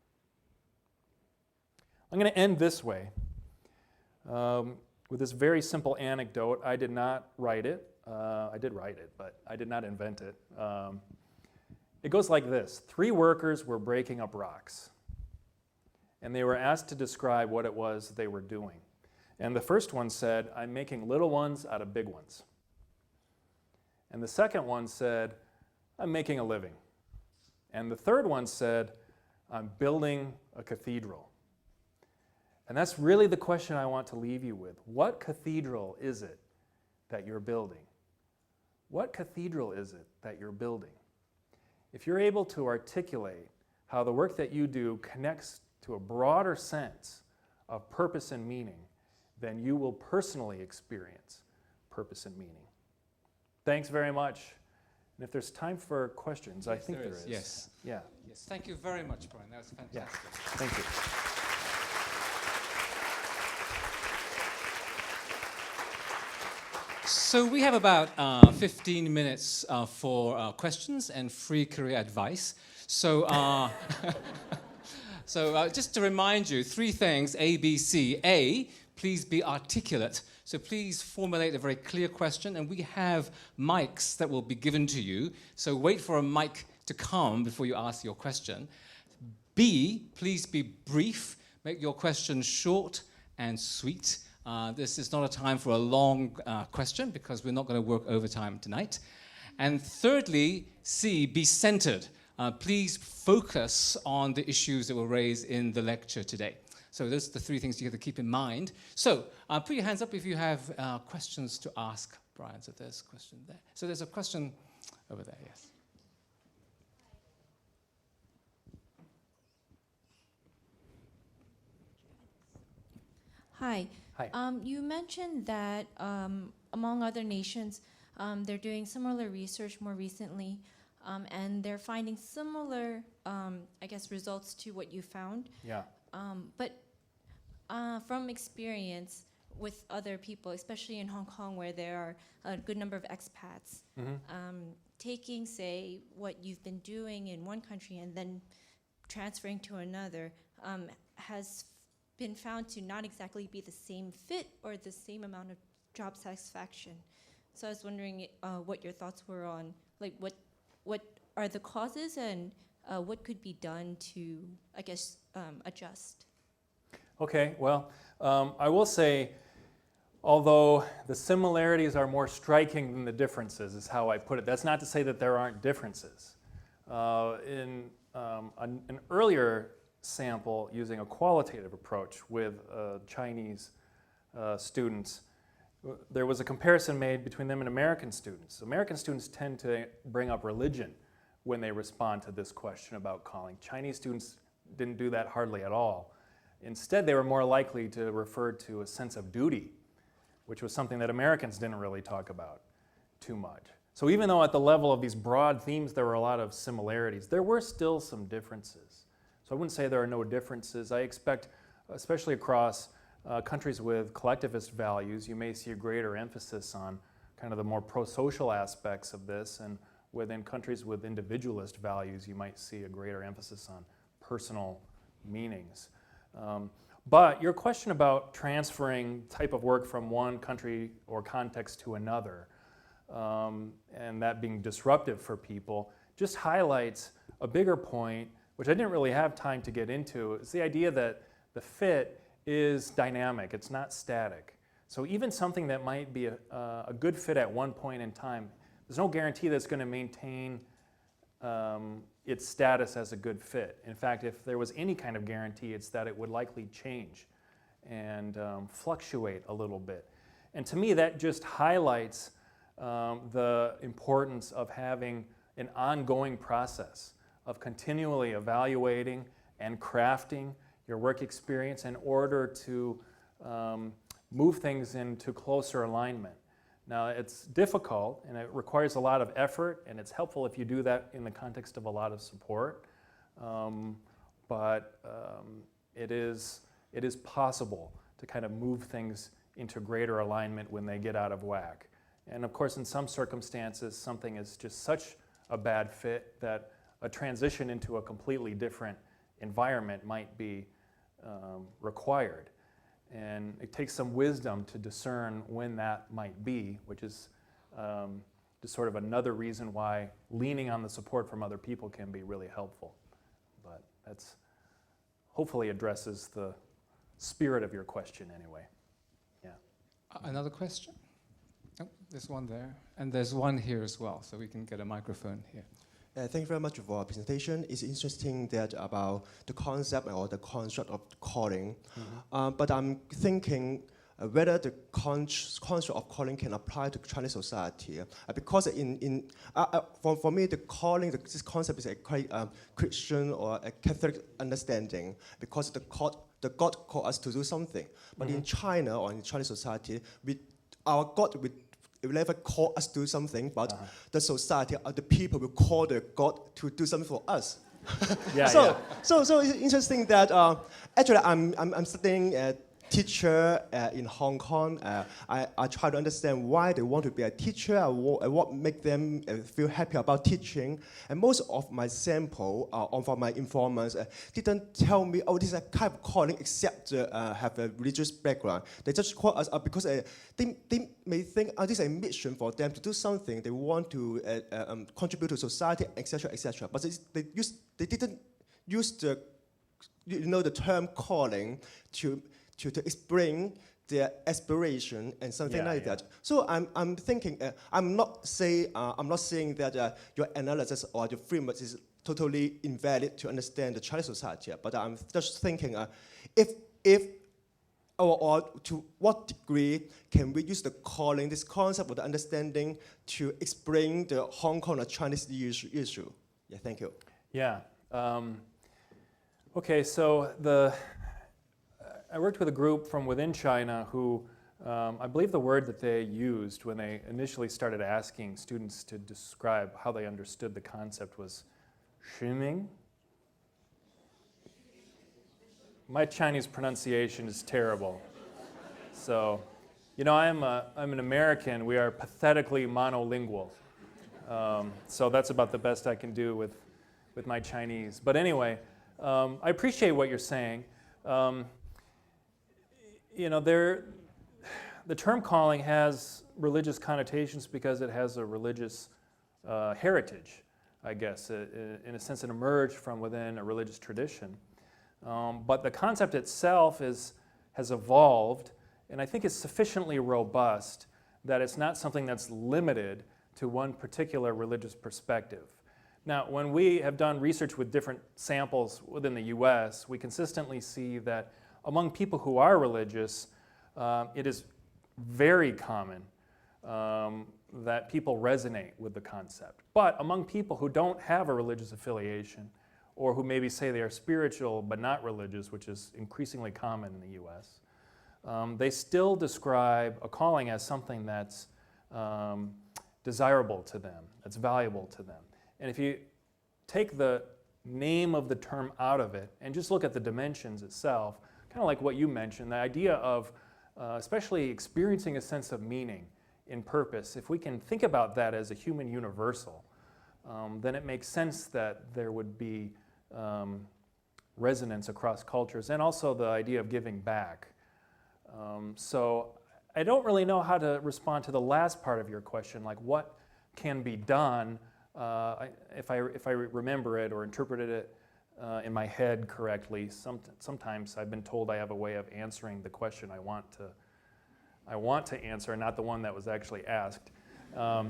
I'm going to end this way with this very simple anecdote. I did not write it. I did write it, but I did not invent it. It goes like this. 3 workers were breaking up rocks, and they were asked to describe what it was they were doing. And the first one said, I'm making little ones out of big ones. And the second one said, I'm making a living. And the third one said, I'm building a cathedral. And that's really the question I want to leave you with. What cathedral is it that you're building? What cathedral is it that you're building? If you're able to articulate how the work that you do connects to a broader sense of purpose and meaning, then you will personally experience purpose and meaning. Thanks very much. And if there's time for questions, I think there is. Yes. Yeah. Yes. Thank you very much, Bryan. That was Yeah. fantastic. Thank you. So we have about 15 minutes for questions and free career advice. So, just to remind you, 3 things, A, B, C. A, please be articulate. So please formulate a very clear question, and we have mics that will be given to you. So wait for a mic to come before you ask your question. B, please be brief. Make your question short and sweet. This is not a time for a long question because we're not going to work overtime tonight. And thirdly, C, be centered. Please focus on the issues that were raised in the lecture today. So those are the 3 things you have to keep in mind. So put your hands up if you have questions to ask Bryan. So there's a question there. So there's a question over there, yes. Hi. Hi. You mentioned that among other nations, they're doing similar research more recently, and they're finding similar, results to what you found. Yeah. But from experience with other people, especially in Hong Kong, where there are a good number of expats, taking, say, what you've been doing in one country and then transferring to another has been found to not exactly be the same fit or the same amount of job satisfaction. So I was wondering what your thoughts were on, like, what are the causes and what could be done to, adjust? Okay, well, I will say, although the similarities are more striking than the differences, is how I put it. That's not to say that there aren't differences. In an earlier sample using a qualitative approach with Chinese students, there was a comparison made between them and American students. American students tend to bring up religion when they respond to this question about calling. Chinese students didn't do that hardly at all. Instead, they were more likely to refer to a sense of duty, which was something that Americans didn't really talk about too much. So even though at the level of these broad themes there were a lot of similarities, there were still some differences. So I wouldn't say there are no differences. I expect, especially across countries with collectivist values, you may see a greater emphasis on kind of the more pro-social aspects of this, and within countries with individualist values, you might see a greater emphasis on personal meanings. But your question about transferring type of work from one country or context to another, and that being disruptive for people, just highlights a bigger point, which I didn't really have time to get into. It's the idea that the fit is dynamic, it's not static. So even something that might be a good fit at one point in time, there's no guarantee that it's going to maintain its status as a good fit. In fact, if there was any kind of guarantee, it's that it would likely change and fluctuate a little bit. And to me, that just highlights the importance of having an ongoing process of continually evaluating and crafting your work experience in order to move things into closer alignment. Now, it's difficult and it requires a lot of effort, and it's helpful if you do that in the context of a lot of support, but it is possible to kind of move things into greater alignment when they get out of whack. And of course, in some circumstances, something is just such a bad fit that a transition into a completely different environment might be required. And it takes some wisdom to discern when that might be, which is just sort of another reason why leaning on the support from other people can be really helpful. But that's hopefully addresses the spirit of your question anyway. Yeah. Another question? Oh, there's one there. And there's one here as well, so we can get a microphone here. Thank you very much for our presentation. It's interesting that about the concept or the construct of calling. But I'm thinking whether the construct of calling can apply to Chinese society. Because for me, the calling, this concept is a quite Christian or a Catholic understanding, because the God called us to do something. But in China or in Chinese society, our God will never call us to do something, but the society or the people will call the God to do something for us. So it's interesting that actually I'm studying teacher in Hong Kong. I try to understand why they want to be a teacher and what make them feel happy about teaching. And most of my sample from my informants didn't tell me, oh, this is a kind of calling except have a religious background. They just call us up because they may think, oh, this is a mission for them to do something. They want to contribute to society, etc., etc. But they didn't use the term calling to explain their aspiration and something like that. So I'm thinking I'm not saying that your analysis or your framework is totally invalid to understand the Chinese society. But I'm just thinking if or to what degree can we use the calling, this concept of the understanding, to explain the Hong Kong or Chinese issue? Yeah, thank you. Yeah. Okay, so I worked with a group from within China who, I believe the word that they used when they initially started asking students to describe how they understood the concept was "shiming." My Chinese pronunciation is terrible. So, you know, I'm an American. We are pathetically monolingual. So that's about the best I can do with my Chinese. But anyway, I appreciate what you're saying. You know, the term calling has religious connotations because it has a religious heritage, I guess. In a sense, it emerged from within a religious tradition. But the concept itself has evolved, and I think it's sufficiently robust that it's not something that's limited to one particular religious perspective. Now, when we have done research with different samples within the US, we consistently see that among people who are religious, it is very common that people resonate with the concept. But among people who don't have a religious affiliation, or who maybe say they are spiritual but not religious, which is increasingly common in the US, they still describe a calling as something that's desirable to them, that's valuable to them. And if you take the name of the term out of it and just look at the dimensions itself, kind of like what you mentioned, the idea of especially experiencing a sense of meaning in purpose, if we can think about that as a human universal, then it makes sense that there would be resonance across cultures, and also the idea of giving back. So I don't really know how to respond to the last part of your question, like what can be done, if I remember it or interpreted it in my head correctly. Sometimes I've been told I have a way of answering the question I want to answer, not the one that was actually asked. I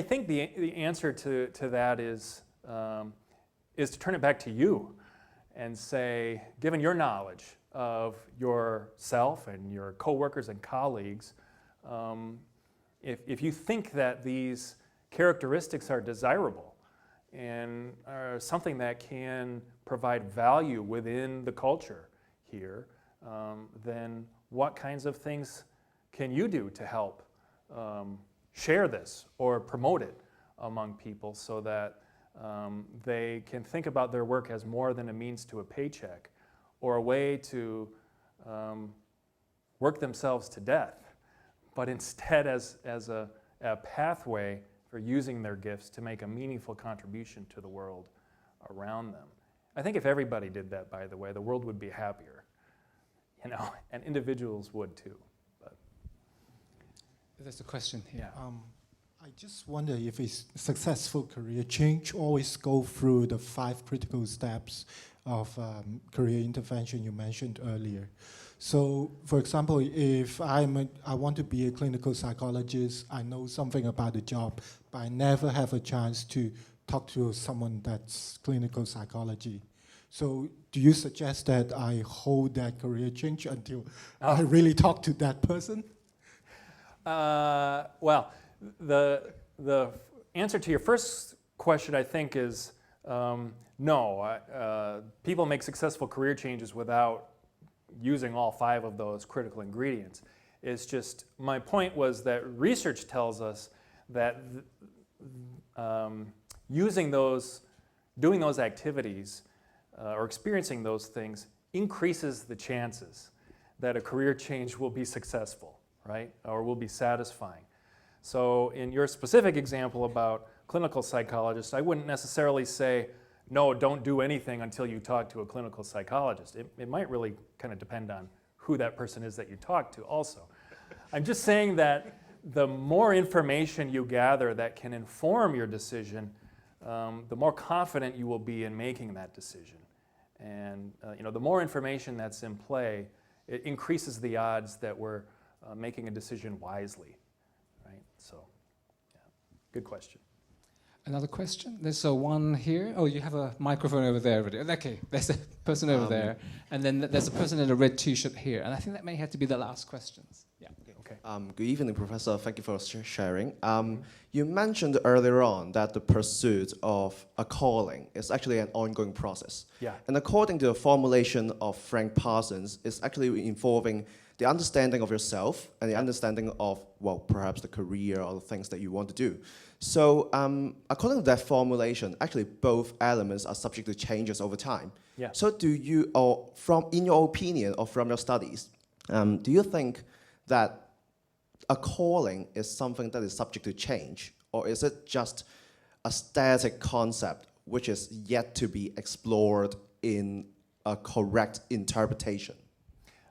think the answer to that is to turn it back to you and say, given your knowledge of yourself and your coworkers and colleagues, if you think that these characteristics are desirable and are something that can provide value within the culture here, then what kinds of things can you do to help share this or promote it among people so that they can think about their work as more than a means to a paycheck or a way to work themselves to death, but instead as a pathway for using their gifts to make a meaningful contribution to the world around them. I think if everybody did that, by the way, the world would be happier, you know, and individuals would too. But there's a question here. I just wonder if a successful career change always go through the 5 critical steps of career intervention you mentioned earlier. So, for example, if I want to be a clinical psychologist, I know something about the job, but I never have a chance to talk to someone that's clinical psychology. So, do you suggest that I hold that career change until I really talk to that person? Well, the answer to your first question, I think, is no. People make successful career changes without using all 5 of those critical ingredients. It's just, my point was that research tells us that doing those activities or experiencing those things increases the chances that a career change will be successful, right? Or will be satisfying. So in your specific example about clinical psychologists, I wouldn't necessarily say, no, don't do anything until you talk to a clinical psychologist. It might really kind of depend on who that person is that you talk to also. I'm just saying that the more information you gather that can inform your decision, the more confident you will be in making that decision. And the more information that's in play, it increases the odds that we're making a decision wisely, right? So, yeah, good question. Another question? There's one here. Oh, you have a microphone over there already. Okay, there's a person over there. And then there's a person in a red t-shirt here. And I think that may have to be the last questions. Yeah. Okay. Good evening, Professor. Thank you for sharing. You mentioned earlier on that the pursuit of a calling is actually an ongoing process. Yeah. And according to the formulation of Frank Parsons, it's actually involving the understanding of yourself and the understanding of, well, perhaps the career or the things that you want to do. So according to that formulation, actually both elements are subject to changes over time. Yeah. So do you, or in your opinion or from your studies, do you think that a calling is something that is subject to change, or is it just a static concept which is yet to be explored in a correct interpretation?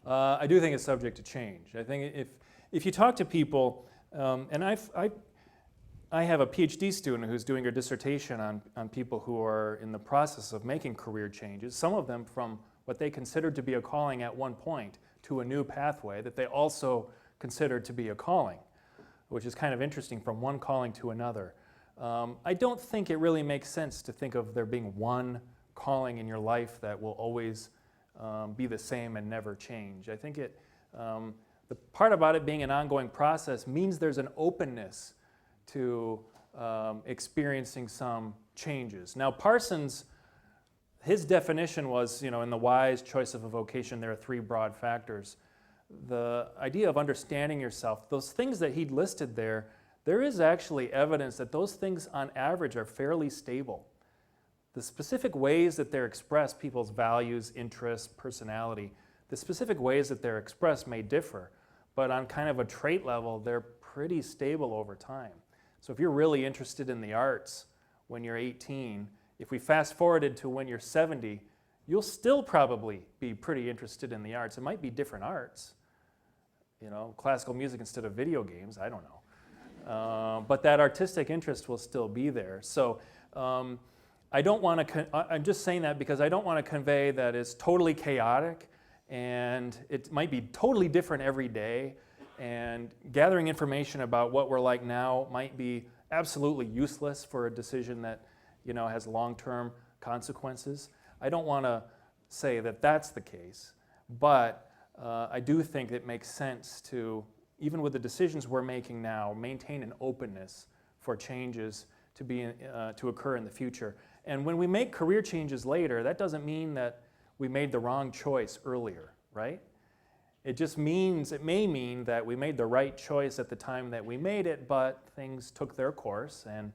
I do think it's subject to change. I think if you talk to people, and I have a PhD student who's doing her dissertation on people who are in the process of making career changes, some of them from what they considered to be a calling at one point to a new pathway that they also considered to be a calling, which is kind of interesting, from one calling to another. I don't think it really makes sense to think of there being one calling in your life that will always be the same and never change. I think the part about it being an ongoing process means there's an openness to experiencing some changes. Now, Parsons, his definition was, in the wise choice of a vocation, there are three broad factors. The idea of understanding yourself, those things that he'd listed there is actually evidence that those things on average are fairly stable. The specific ways that they're expressed, people's values, interests, personality, the specific ways that they're expressed may differ, but on kind of a trait level, they're pretty stable over time. So if you're really interested in the arts when you're 18, if we fast forwarded to when you're 70, you'll still probably be pretty interested in the arts. It might be different arts, classical music instead of video games, I don't know. But that artistic interest will still be there. So I don't want to, I'm just saying that because I don't want to convey that it's totally chaotic and it might be totally different every day, and gathering information about what we're like now might be absolutely useless for a decision that has long-term consequences. I don't want to say that that's the case, but I do think it makes sense to, even with the decisions we're making now, maintain an openness for changes to occur in the future. And when we make career changes later, that doesn't mean that we made the wrong choice earlier, right? It just means, it may mean that we made the right choice at the time that we made it, but things took their course and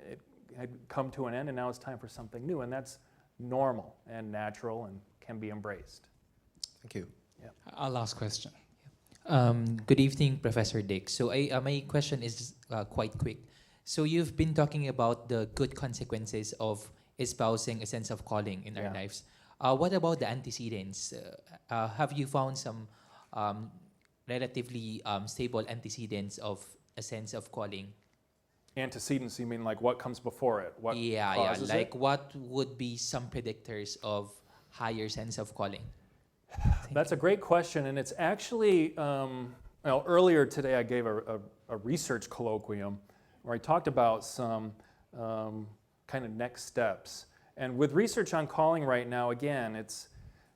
it had come to an end, and now it's time for something new. And that's normal and natural and can be embraced. Thank you. Yeah. Our last question. Good evening, Professor Dik. So my question is quite quick. So you've been talking about the good consequences of espousing a sense of calling in our lives. What about the antecedents? Have you found some relatively stable antecedents of a sense of calling? Antecedents, you mean like what comes before it? What causes it? Like what would be some predictors of higher sense of calling? That's a great question, and it's actually, earlier today I gave a research colloquium where I talked about some kind of next steps. And with research on calling right now, again, it's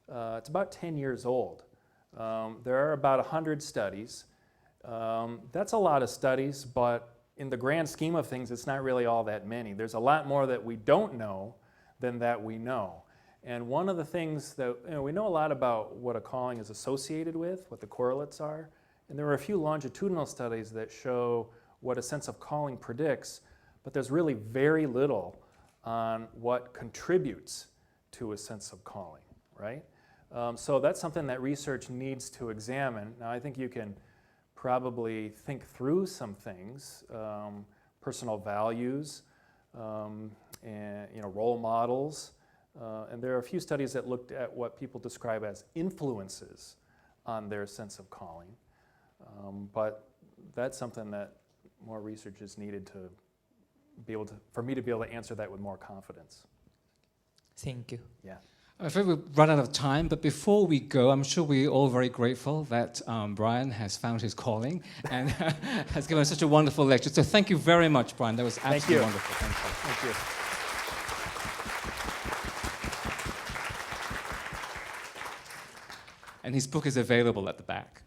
about 10 years old. There are about 100 studies. That's a lot of studies, but in the grand scheme of things, it's not really all that many. There's a lot more that we don't know than that we know. And one of the things that, we know a lot about what a calling is associated with, what the correlates are, and there are a few longitudinal studies that show what a sense of calling predicts, but there's really very little on what contributes to a sense of calling, right? So that's something that research needs to examine. Now, I think you can probably think through some things, personal values, and role models, and there are a few studies that looked at what people describe as influences on their sense of calling, but that's something that more research is needed to be able to, for me to be able to answer that with more confidence. Thank you. Yeah. I'm afraid we've run out of time, but before we go, I'm sure we're all very grateful that Bryan has found his calling and has given us such a wonderful lecture. So thank you very much, Bryan. That was absolutely wonderful. Thank you. Thank you. And his book is available at the back.